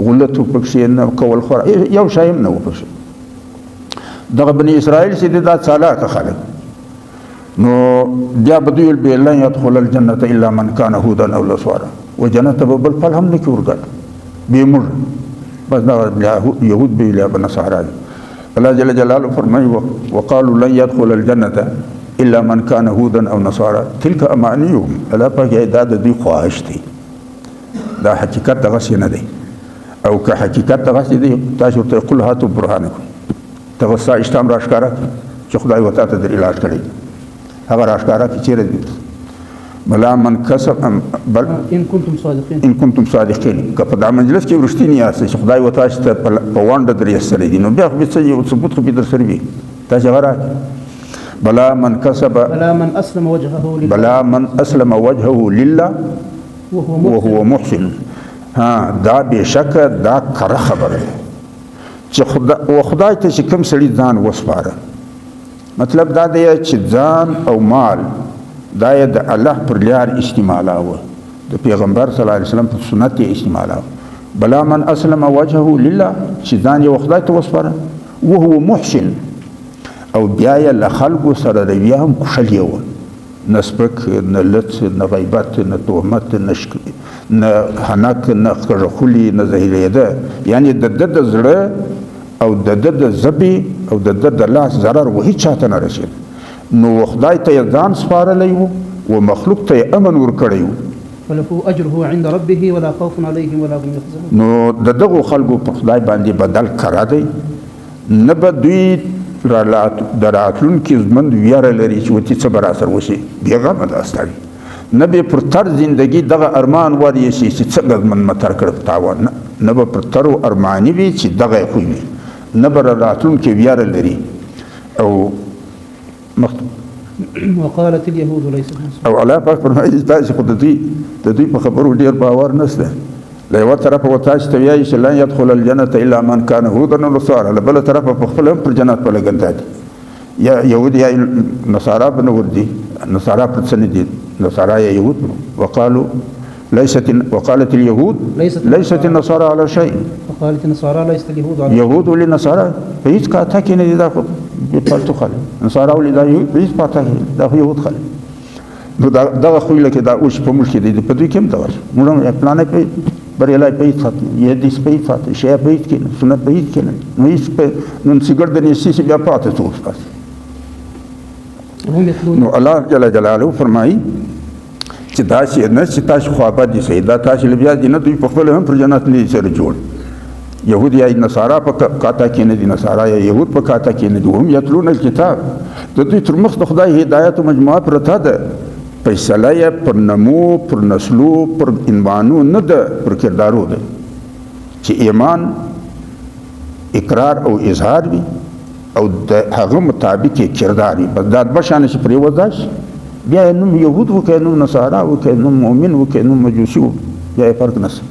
غلط پکښې نه کول خور یو شی هم نه و پکښې. دغه بني اسرائیل چې دا چالاکه خلک نو بیا به دوی ویل لن يدخل الجنة الا من كان هودا او نصارى و جنت به بل پل هم نه کې ورګل بې موږ بس دا یهود به ویل به نصارا. الله جل جلاله فرمایي وقالوا لن يدخل الجنة الا من كان هودا او نصارى تلك امانيهم. الله پاک دا د دوی خواهش دی، دا حقیقت دغسې نه دی. او که حقیقت دغسې دی تاسو ورته قل هاتوا برهانکم، دغه ستا اشتام را ښکاره چې خدای ورته ته در علاج کړی هغه را ښکاره کړي چېرې دی. بلا من کسب بل ان کنتم صادقین، ان کنتم صادقین. که په دا مجلس کې رښتیني یاست چې خدای ورته تاسو ته په ونډه در ایستلی دي نو بیا خو څه یو ثبوت خو در سره وي تاسې هغه راکړي. بلا من کسب بلا من اسلم وجهه لله، بلا من اسلم وجهه لله وهو محسن. ها دا بېشکه دا کره خبره چې خدای ته چې کوم سړي ځان وسپاره، مطلب دا دی چې ځان او مال دا یې د الله پر لار استعمالاوه، د پیغمبر صلی الله علیه وسلم په سنت یې استعمالاوه. بلا من اسلم وجهه لله چې ځان یې خدای ته وسپاره وهو محسن او بیا یې له خلکو سره رویه هم کښلې وه، نه سپک نه لڅ نه غیبت نه تهمت نه حنک نه خړخولي نه زهیرېده، یعنې د ده د زړه او د ده د ژبې او د ده د لاس ضرر و هېڅ چاته نه رسېد. نو خدای ته یې ځان سپارلی و و مخلوق ته یې امن ورکړی و. فله اجره عند ربه ولا خوف عليهم ولا هم يحزنون. نو د دغو خلکو په خدای باندې بدل کړه دی، نه به دوی د راتلونکي ژوند ویره لري چې ورته څه به راسره وشي، بېغمه ده ستړي، نه به پر تر زندګي دغه ارمان ورېسي چې څنګه ژوند مې تر کړ په تاوان، نه به پر تر ارماني وي چې دغه یې خوی وي، نه به راتلونکي ویره لري. او وقالت اليهود ليست نصارى. او الله پاک فرمایي تاسو خو د دوی په خبرو ډېر باور نشته. له یوه طرفه و تاسو ته وایي چې لن يدخل الجنة الا من كان هودا او نصارى، له بله طرفه په خپله هم پر جنت په لګندا دي، یا یهود یا نصارا به نه ورځي، نصارا پر څه نه دي، نصارا یا یهود. وقالت اليهود ليست النصارى على شيء، وقالت النصارى ليست اليهود على يهود ولي نصارى په هیڅ کاته کې نه دي، دا خو پالتو خلک نصارا ولي دا په هیڅ پاته کې دا خو یهود خلک. نو دغه خو لکه دا اوس په موږ کې دي، په دوی کې هم دغه موږ هم پلانې په بریالای په هیڅ خاطر یې دې په هیڅ خاطر شی په هیڅ کې سنت په هیڅ کې نه نو هیڅ په نن سیګر د نسې بیا پاتې تو اوس. نو الله جل جلاله فرمایي چې دا چې نه چې تاسو خو آباد دي سي دا تاسو بیا دي نه دوی په خپل هم پر جنت نه سره جوړ. يهود یا نصارا په کاته کې نه دي، نصارا یا يهود په کاته کې نه دي، هم یتلون الکتاب، د دوی تر مخ د خدای هدایت او مجموعه پرته ده، فیصله یې پر نمو پر نسلو پر عنوانو نه ده، پر کردارو ده چې ایمان اقرار او اظهار وي او د هغه مطابق کردار وي. بس دا دوه شانې چې پرې وځاش بیا نوم یهود وکړي نوم نصارا وکړي نوم مؤمن وکړي نوم مجوسي وکړي، بیا یې فرق نشته.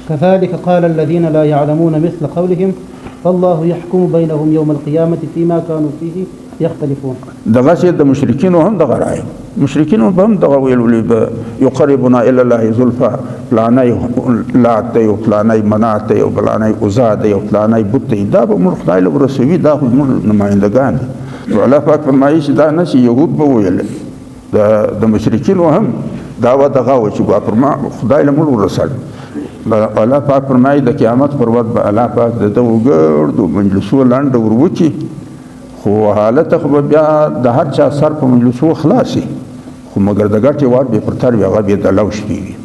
كذلك قال الذين لا يعلمون مثل قولهم فالله يحكم بينهم يوم القيامة فيما كانوا فيه يختلفون. دغه د مشرکینو هم دغه راي، مشرکینو هم دغه ویل یقربنا الى الله زلفى، فلانای لات دی او فلانای منات دی او فلانای عزا دی او فلانای بت دی، دا به موږ خدای له رسوي، دا خو موږ نمائندگان دي. الله پاک فرمایي چې دا نشي یهود به ویل د مشرکینو هم دا و دغه و چې خدای له موږ ورسول. الله پاک فرمایي د قیامت پر ورځ به الله پاک د وګړو مجلسو لاندې وروچی، خو حالت خو بیا د هر چا سر په مجلسو خلاصي، خو مګر د ګټې وار به پر تر هغه به د لوش وي.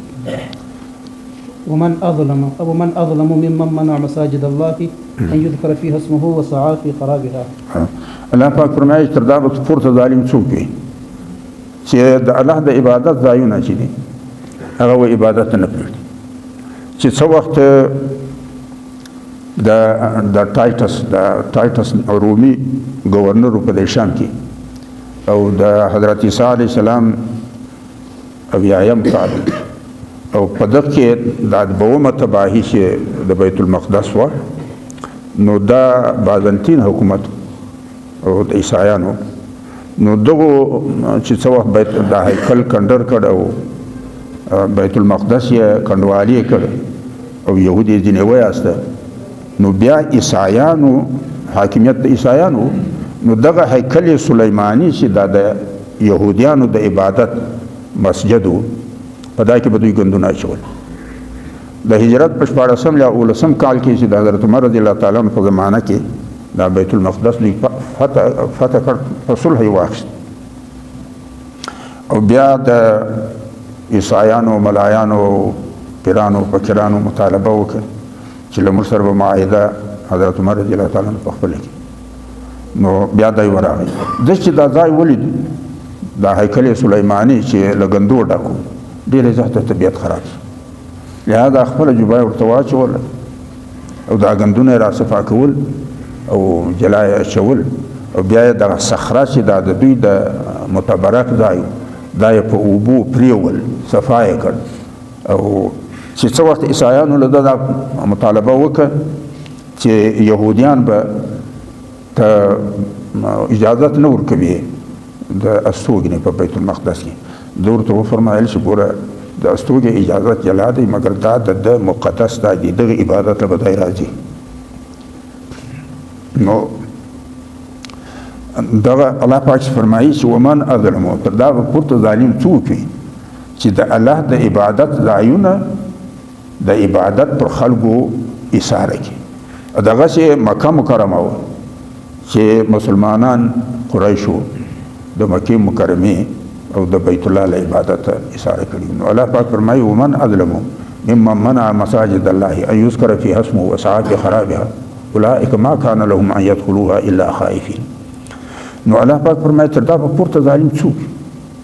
ومن أظلم ممن منع مساجد الله أن يذكر فيها اسمه وسعى في خرابها. الله پاک فرمایي تر دا به پورته ظالم څوک وي چې د الله د عبادت ځایونه چې دي هغه و عبادت نه پرېږدي. چې څه وخت د ټایټس رومي گورنر په دې شام کې او د حضرت عیسی علیه السلام اویایم کال او په دغه کې د دومره تباهي چې د بیت المقدس و نو دا بازنطین حکومت او د عیسایانو نو دغه چې څو وخت بیت د هیکل کندر کړ او بیت المقدس یې کندوالي کړ او يهودي ځینې وایسته نو بیا عیسایانو حاکمیت د عیسایانو نو دغه هیکل سلیمانی چې د يهوديانو د عبادت مسجد په دای کې به دوی ګندونه اچول. د هجرت په 14 یا 19 کال کې چې د حضرت عمر رضی الله تعالی عنہ په زمانہ کې دا بیت المقدس دوی فتح کړ په صلح یې واخیست او بیا د عیسایانو ملایانو پیرانو فقیرانو مطالبه وکړه چې له موږ سره به معاهده حضرت عمر رضی الله تعالی عنہ په خپل کې نو بیا دای ورغی د چې دا ځای ولید دا هیکل سلیمانی چې لګندو ډکو ډېر زیاته طبیعت خراب لهدا خپل جوبای ورته واچول او دا غندونه را صفا کول او جلای شول او بیا د صخره چې د دوی د متبرک ځای دا په اوبو پریول صفای کړ او چې څو وخت عیسایانو له دا مطالبه وکړه چې يهوديان به ته اجازه نه ورکوي د استوګنې په بیت المقدس کې دورته فرمایل چې ګوره د استوګې اجازه جلا دی مګر دا د مقدس دی دغه عبادت له بدای راځي. نو دغه الله پاک فرمایي چې ومن اظلم پر دا پورته ظالم څوک وي چې د الله د عبادت ځایونه د عبادت پر خلکو ایثار کوي. دغه چې مکه مکرمه و چې مسلمانان قریشو د مکه مکرمه او د بیت الله له عبادت ایثار کړي. نو الله پاک فرمایي ومن اظلم ممن منع مساجد الله ان يذكر فيها اسمه وسعى في خرابها اولئك ما كان لهم ان يدخلوها الا خائفين. نو الله پاک فرمایي تر دا پورته ظالم څوک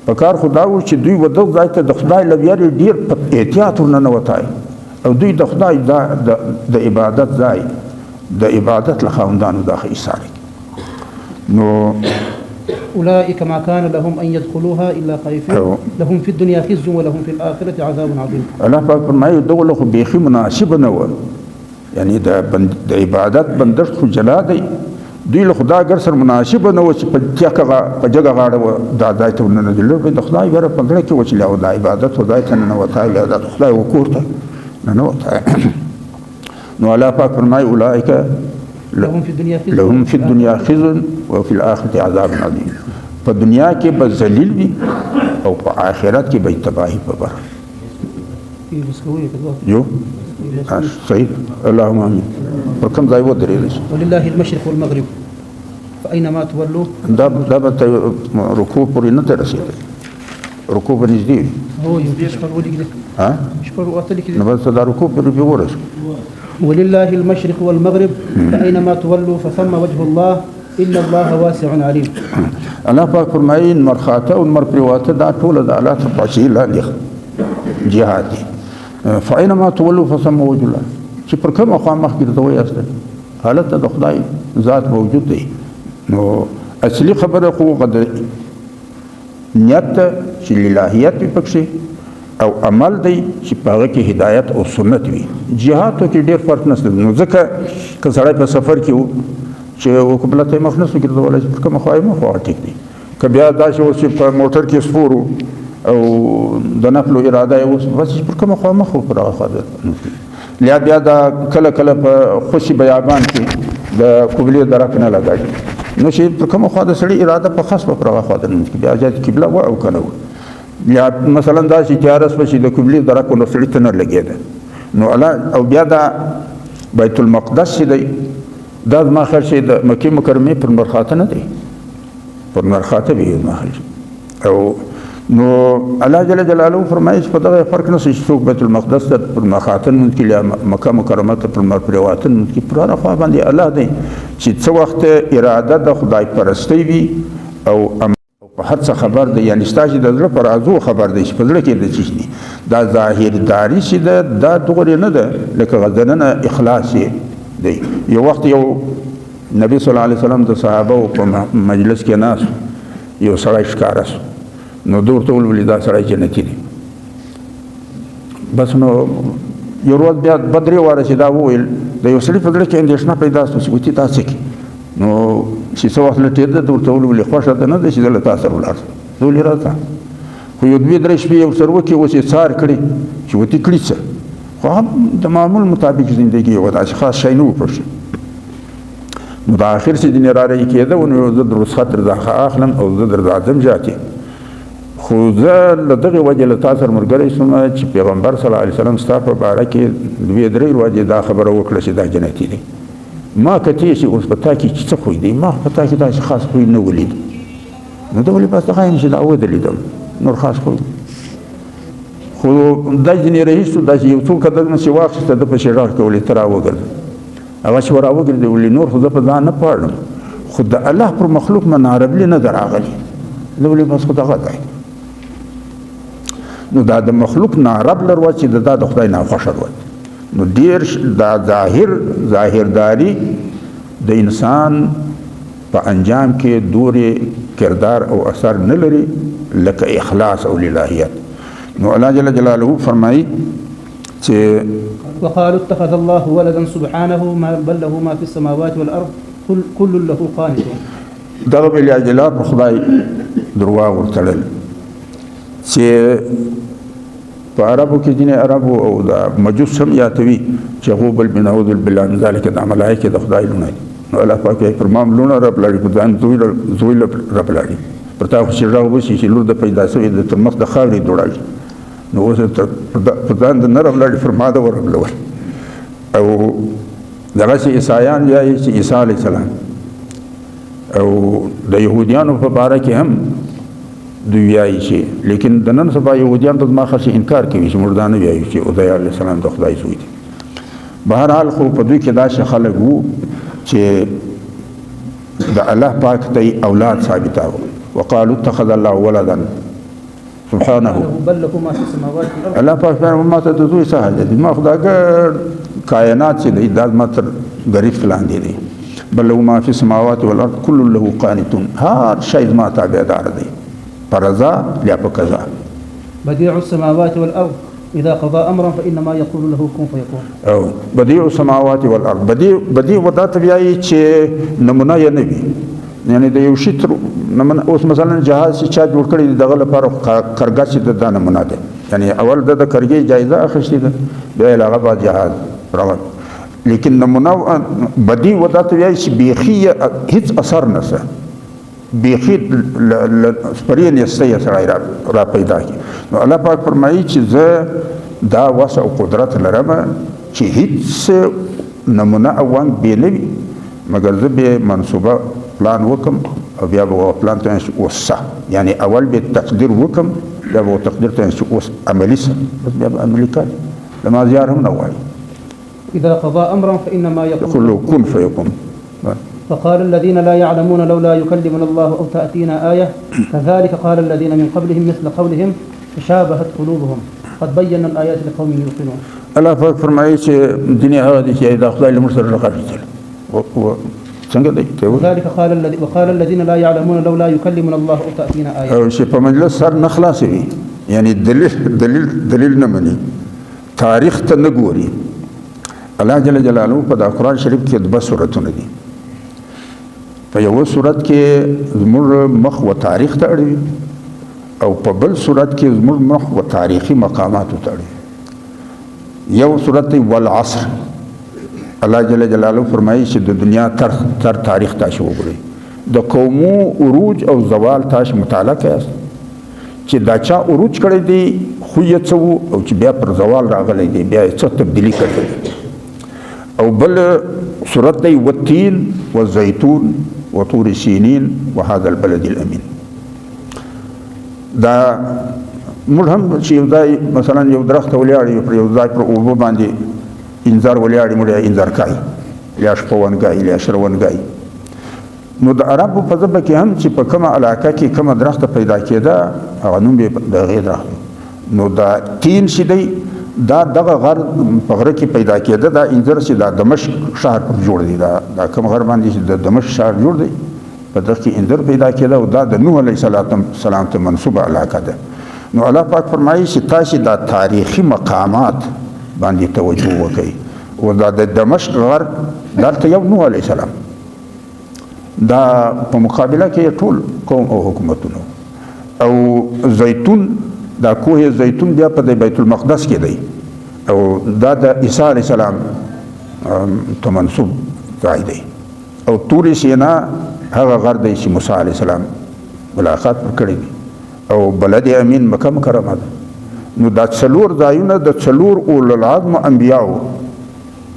په کار خدا و چې دوی ودغ ځای ته د خدای لویاري ډیر احتیاط ورننه وتای او دوی د خدای د عبادت ځای د عبادت له خاوندانو دغه ایثار. نو أولئك ما كان لهم أن يدخلوها إلا خائفين لهم في الدنيا خزي ولهم في الآخرة عذاب عظيم. الله پاک فرمایي دغه خو بیخي مناسب نه و یعنی د عبادت بندشت خو جلا دی دوی له خدای ګر سره مناسب نه و چې په جګه غاړه د ځای ته ورننه دي د خدای ګر په دغه کې و چې له عبادت خدای ته نه وتای له خدای وکورته نه وتای. نو الله پاک فرمایي اولئک لهم في الدنيا خزي وفي الآخرة عذاب عظيم. په دنیا کې به ذلیل وي او په آخرت کې به تباہی په بر یو صحیح. اللهم امين. په کوم ځای و درېږي ولله المشرق والمغرب فاينما تولوا دا به رکوع پورې نه رسېږي رکوع به نږدې وي هو یو شپږ ولیکل ها شپږ واته لیکل نو بس دا رکوع پورې به ورسېږي. ولله المشرق والمغرب فأينما تولوا فثم وجه الله إن الله واسع عليم. الله پاک فرمایي مرخاته او مر پرواته دا ټول د الله ته پاشي لاندې جهاد دي. فأينما تولوا فثم وجه الله چې پر کومه خوا مخ کې دوی اصل حالت د خدای ذات موجود دی. نو اصلي خبره خو غد نیت چې الہیت پکې او عمل دی چې پاغه کې هدایت او سنت وي. جهاد ته کې ډېر فرق نشته. نو ځکه که سړی په سفر کې و چې قبله مخ نه سو ګرځولای چې کوم خو مخ ټیک دی که بیا دا چې په موټر کې سپورو او د نفل اراده یې اوس بس پر کوم خو مخ پر هغه لیا بیا دا کله کله په خوشي بیابان کې د قبله درک نه لګای نو چې پر کوم خو د سړی اراده په خاص پر هغه خو د بیا ځکه قبله و او کنه یا مثلا دا چې تیارس وشي د قبله درک نو سړی ته نه لګیدا نو الله او بیا دا بیت المقدس دی دا ما خرشي د مکه مکرمه پر مرخاته نه دی پر مرخاته به ما خرشي او نو الله جل جلاله فرمایي چې په دغه فرق نشي چې څوک بیت المقدس ته پر مخاطن کې یا مکه مکرمه ته پر پرواتن کې پر خوا باندې الله دی چې څو وخت اراده د خدای پرستی وي او په هر څه خبر دی، یعنی ستاسو د زړه پر ازو خبر دی چې په زړه کې د چی دا ظاهر داری چې دا دغه نه ده لکه غزنه اخلاص دی. یو وخت یو نبی صلی الله علیه وسلم د صحابه په مجلس کې ناس یو سړی ښکاره شو، نو دور ته ولولي دا سړی جنتي دی. بس نو یو ورځ بیا بدرې واره چې دا وویل د یو سړي په زړه کې اندېښنه پیدا شوه چې وتې دا څه کوي، نو چې څه وخت لټېده ورته ولولي خوښه ده نه ده چې زه له تا سره ولاړ شم، زه ولې راځه خو یو دوې درې شپې یو سره وکړي اوس یې څار کړي چې وتې کړي څه، خو هم د معمول مطابق زندګي یو داسې خاص شی نه وپرشي. نو د آخر چې ځینې رارهي کېده نو زه د رخصت رضاخه اخلم او زه در ځم جاتې، خو زه له دغې وجې له تا سره ملګری شوم چې پیغمبر صلی الله علیه وسلم ستا په باره کې دوې درې ورځې دا خبره وکړه چې دا جنتي دی. ما کتې چې اوس په تا کې څه خوی دی، ما په تا کې داسې خاص خوی نه ولید، نو ده ولې بس دغه یم چې دا ودلیدم نور خاص خوی. خو دا ځینې رهي شو داسې یو څو قدمه چې واخېسته ده پسې غږ کولې ته راوګرځه، هغه چې راوګرځې ولې نور خو زه په ځان نه پاړم، خو د الله پر مخلوق نه ناربلي نه ده راغلي، ده ولې بس خو دغه دی. نو دا د مخلوق نارب لرو چې دا د خدای ناخوښه وي. نو ډیر دا ظاهرداري د انسان په انجام کې دورې کردار او اثر نه لري لکه اخلاص او للهیت. نو الله جل جلاله فرمایي چې وقالوا اتخذ الله ولدا سبحانه بل له ما في السماوات والارض كل له قانتون. دغه بل اجلال په خدای درواغ ورتړل چې په عربو کې ځینې عربو او د مجوس هم یاتوي چې هغو بل بنعوذ بالله من ذلک د ملایکې د خدای لونه دي. نو الله پاک یې پر ما لونه رب لري، په ځان زوی رب لري، پر تا خو چې غږ وشي چې لور د پیدا شوې د تر مخ د خاورې دوړاږي، نو اوس په ځان د نه رب لري پر ما د ورب لور. او دغسې عیسایان وایي چې عیسی علیه السلام، او د یهودیانو په باره کې هم دوی وایي چې، لیکن د نن سبا یهودیان ته زما خاص انکار کوي چې مردانه وایي چې عزیر علیه السلام د خدای زوی دی. بهرحال خو په دوی کې داسې خلک وو چې د الله پاک ته اولاد ثابتاوه. وقالوا اتخذ الله ولدا سبحانه بل له ما في السماوات والارض. الله پاک ما ته د زوی څه حاجت دی، ما خداګر کائنات چې دی دا ما تر ګریفت لاندې دی. بل له ما في السماوات والارض كل له قانتون، هر شی ما تابعدار دی فرضا یا پکزا. بديع السماوات والارض اذا قضى امرا فانما يقول له كن فيكون. او بديع السماوات والارض، بديع ودا تبعي چې نمونه یې نه وي، یعنی د یو شي تر نمونه. اوس مثلا جهاز چې چا جوړ کړی دغه لپاره کرګه چې د نمونه ده، یعنی اول د کرګې جایزه اخیستې ده، بیا هغه بعد جهاز راغلی، لیکن نمونه بدیع ودا تبعي چې بیخي هیڅ اثر نشته، بیخي سپرین یستی سړی را پیدا کی. نو الله پاک فرمایي چې زه دا وسع او قدرت لرم چې هیڅ نمونه او وانګ بې نه وي، مګر زه به منصوبه پلان وکم او بیا به پلان ته وسه، یعنی اول به تقدیر وکم بیا به تقدیر ته اوس عملي سه، بس بیا به عملي کړي. لما زیار هم نه وایي اذا قضى امرا فانما يقول له كن فيكون. فقال الذين لا يعلمون لولا يكلمنا الله او تاتينا ايه كذلك قال الذين من قبلهم مثل قولهم تشابهت قلوبهم قد بينا الايات لقوم يوقنون. الله پاک فرمایي چې دنیا هغه دي چې د خدای له مرسل راغلي څنګه دی وذلك وقال الذين لا يعلمون لولا يكلمنا الله او تاتينا ايه. او چې په مجلس سر نه خلاصوي، یعنی دلیل نه مني، تاریخ ته نه ګوري. الله جل جلاله په قرآن شریف کې دوه سورتونه دي. په یو صورت کې زموږ مخ و تاریخ ته اړوي، او په بل صورت کې زموږ مخ و تاریخي مقاماتو ته اړوي. یو صورت دی والعصر، الله جل جلاله فرمایي چې د دنیا تر تاریخ تاسو وګورئ، د قومو عروج او زوال تاسو مطالعه کړئ چې دا چا عروج کړی دی خو یې څه وو، او چې بیا پر زوال راغلی دی بیا یې څه تبدیلي کړې. او بل صورت دی والتین والزیتون وطور سینین وهذا البلد الامین. دا موږ هم چې یو ځای مثلا یو درخت ولاړ پر یو ځای پر اوبه باندې انځر ولاړ موږ یې انځر کای یا شپونګای یا شرونګای نو د عربو په ژبه کې هم چې په کومه علاقه کې کومه درخت پیدا کېده هغه نوم یې د هغې درخت نو دا تین چې دی دا دغه غر په غره کې پیدا کېده دا انځر چې دا دمشق ښار پر جوړ دی دا کوم غر باندې چې د دمشق ښار جوړ دی په دغه کې انځر پیدا کېده او دا د نوح علیه السلام ته منسوبه علاقه ده نو الله پاک فرمایي چې تاسې دا تاریخي مقامات باندې توجه وکړئ او دا د دمشق غر دلته یو نوح علیه السلام دا په مقابله کې ټول قوم او حکومتونه او زیتون دا کوه زیتون بیا په بیت المقدس کې دی او دا د عیسی علیه السلام ته منسوب ځای دی او تور سینا هغه غر دی چې موسی علیه السلام ملاقات کړی دی او بلد امین مکه مکرمه ده نو دا څلور ځایونه د څلور اولو العزم انبیاو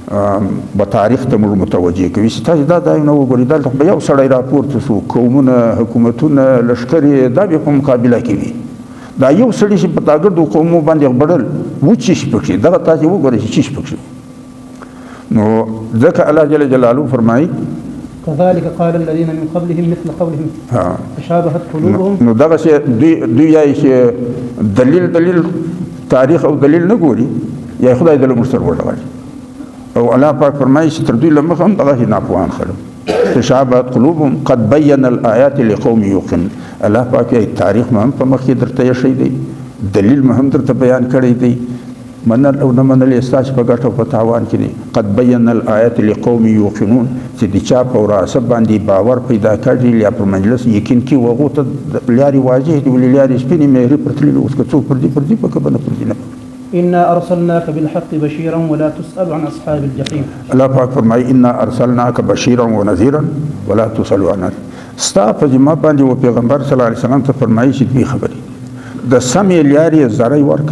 په تاریخ ته موږ متوجه کوي چې تاسو دا ځایونه وګورئ دلته به یو سړی راپورته شو قومونه حکومتونه لښکرې دا به په مقابله کې وي دا یو سړی چې په تاګردو قومو باندې غبرل وچیش پکې دغه تاسو وګورئ چې چیش پکې نو ځکه الله جل جلاله فرمایي كذلك قال الذين من قبلهم مثل قولهم تشابهت قلوبهم نو دغه چې دوی یې چې دلیل تاریخ او دلیل نه ګوري یا خدای دې له موږ سره وړي او الله پاک فرمایي چې تر دوی له مخه هم دغه ناپوهان خلک تشابهت قلوبهم قد بين الآيات لقوم يوقنون الله پاک یې تاریخ هم په مخ کې درته یې دی دلیل هم درته بیان کړی دی منل او نه منل استاش په ګټو په تاوان کې دي قد بين الآيات لقوم يوقنون چې د چا په وراسه باندې باور پیدا کړي یا پر مجلس یقین کې وغو ته لاري واجه دی ولې لاري سپینې مهري پرتللی اوس که څوک پر دې په کبنه پر دې نه إنا أرسلناك بالحق بشيرا ولا تسأل عن أصحاب الجحيم الله پاک فرمایي إنا أرسلناك بشيرا ونذيرا ولا تسأل عن ستا په جما باندې او پیغمبر صلی الله علیه وسلم ته فرمایي چې دوی خبرې د سمې لارې زری ورک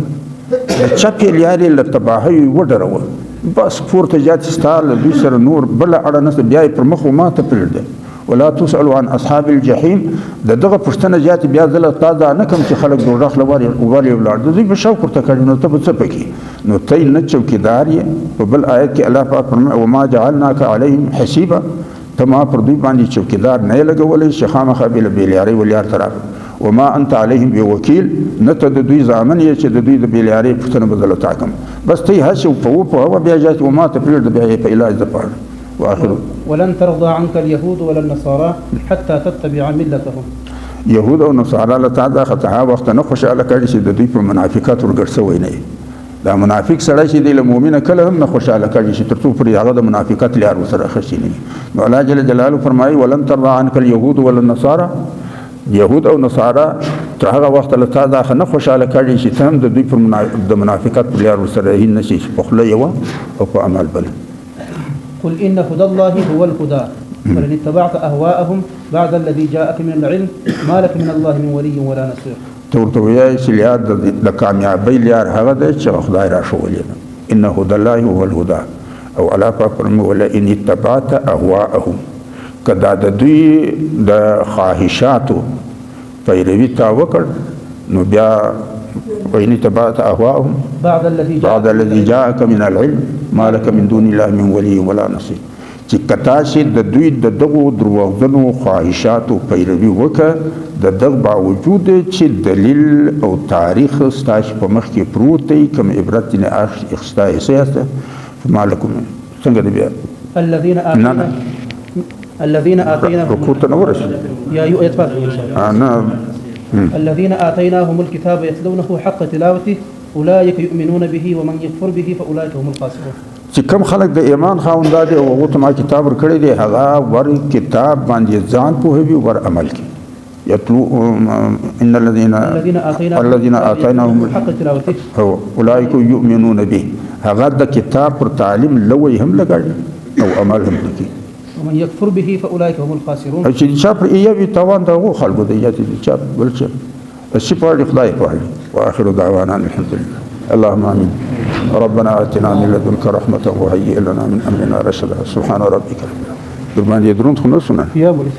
د چپې لارې له تباهۍ وډروه بس پورته جات ستا له دوی سره نور بله اړه نشته بیا یې پر مخ ماته پرېږده ولا تسأل عن أصحاب الجحيم دغه پښتنه جات بیا زله تازه نه کوم چې خلک دوزخ لوري ولاړ د دوی په شوق ورته کړي نو ته به څه پکې نو ته نه چوکیدار یې په بل آیت کې الله پاک فرمایي وما جعلناك عليهم حسيبا ته ما پر دوی باندې چوکیدار نه لګولی چې خامخا بېلارۍ ولیار ته راغله وما انت عليهم بوکیل نه ته د دوی زامن یې چې د دوی د بېلارۍ پوښتنه به زه له تا کوم بس ته یې هسې په وپوهوه بیا جات وما ته پرېږده بیا یې په علاج دپاره واخر ولن ترضى عنك اليهود ولا النصارى حتى تتبع ملتهم يهود او نصارى لتا دا خطا وخت نه خوشاله کړي چې د دوی په منافقت ورګړ سوی نه دا منافق سره چې د مؤمن کله هم نه خوشاله کړي چې ترڅو پر هغه د منافقت لار سره خشي نه نو الله جل جلاله فرمایي ولن ترضى عنك اليهود ولا النصارى يهود او نصارى تر هغه وخت لتا دا نه خوشاله کړي چې تم د دوی په منافقت لار سره هي نشي په خله یو او په عمل بل قل إن هدى الله هو الهدى فلن اتبعت أهواءهم بعد الذي جاءك من العلم ما لك من الله من ولي ولا نصير تورته وایي چې لار د کامیابۍ لار هغه ده چې خدای را ښوولې إن هدى الله هو الهدى او الله پاک فرمایي ولئن اتبعت أهواءهم کدا د دوی د خواهشاتو پیروي تا وکړ نو بیا وإن اتبعت أهواءهم بعد الذي جاءك من العلم ما لك من دون الله من ولي ولا نصير چې کتا شي د دوی د دغو دروغجنو خواهشاتو پیروي وکړه د دغه باوجود چې دلیل او تاریخ ستاسو په مخ کې پروت دی کوم عبرت نه اخستای سیاسته مالکم څنګه دی بیا الذين آتيناهم يا أيها الذين آتيناهم الكتاب يتلونه حق تلاوته أولئك يؤمنون به ومن يكفر به فأولئك هم الخاسرون چې کوم خلک د ایمان خاوندان دي او هغه ته ما کتاب ورکړی دی هغه ور کتاب باندې ځان پوهوي ور عمل کوي يتلو ان الذين آتيناهم حق تلاوته أولئك يؤمنون به هغه د کتاب پر تعلیم لوی هم لګړي او عمل هم کوي ومن يكفر به فأولئك هم الخاسرون چې چا پر ایوي توان دغه خلکو دی یا چې چا بل څه الشفاء خدای په واخر دعوانا الحمد لله اللهم آمين ربنا آتنا من لدنك رحمة وهيئ لنا من أمرنا رشدا سبحان ربك درمان يدرون خنوسنا يا مولى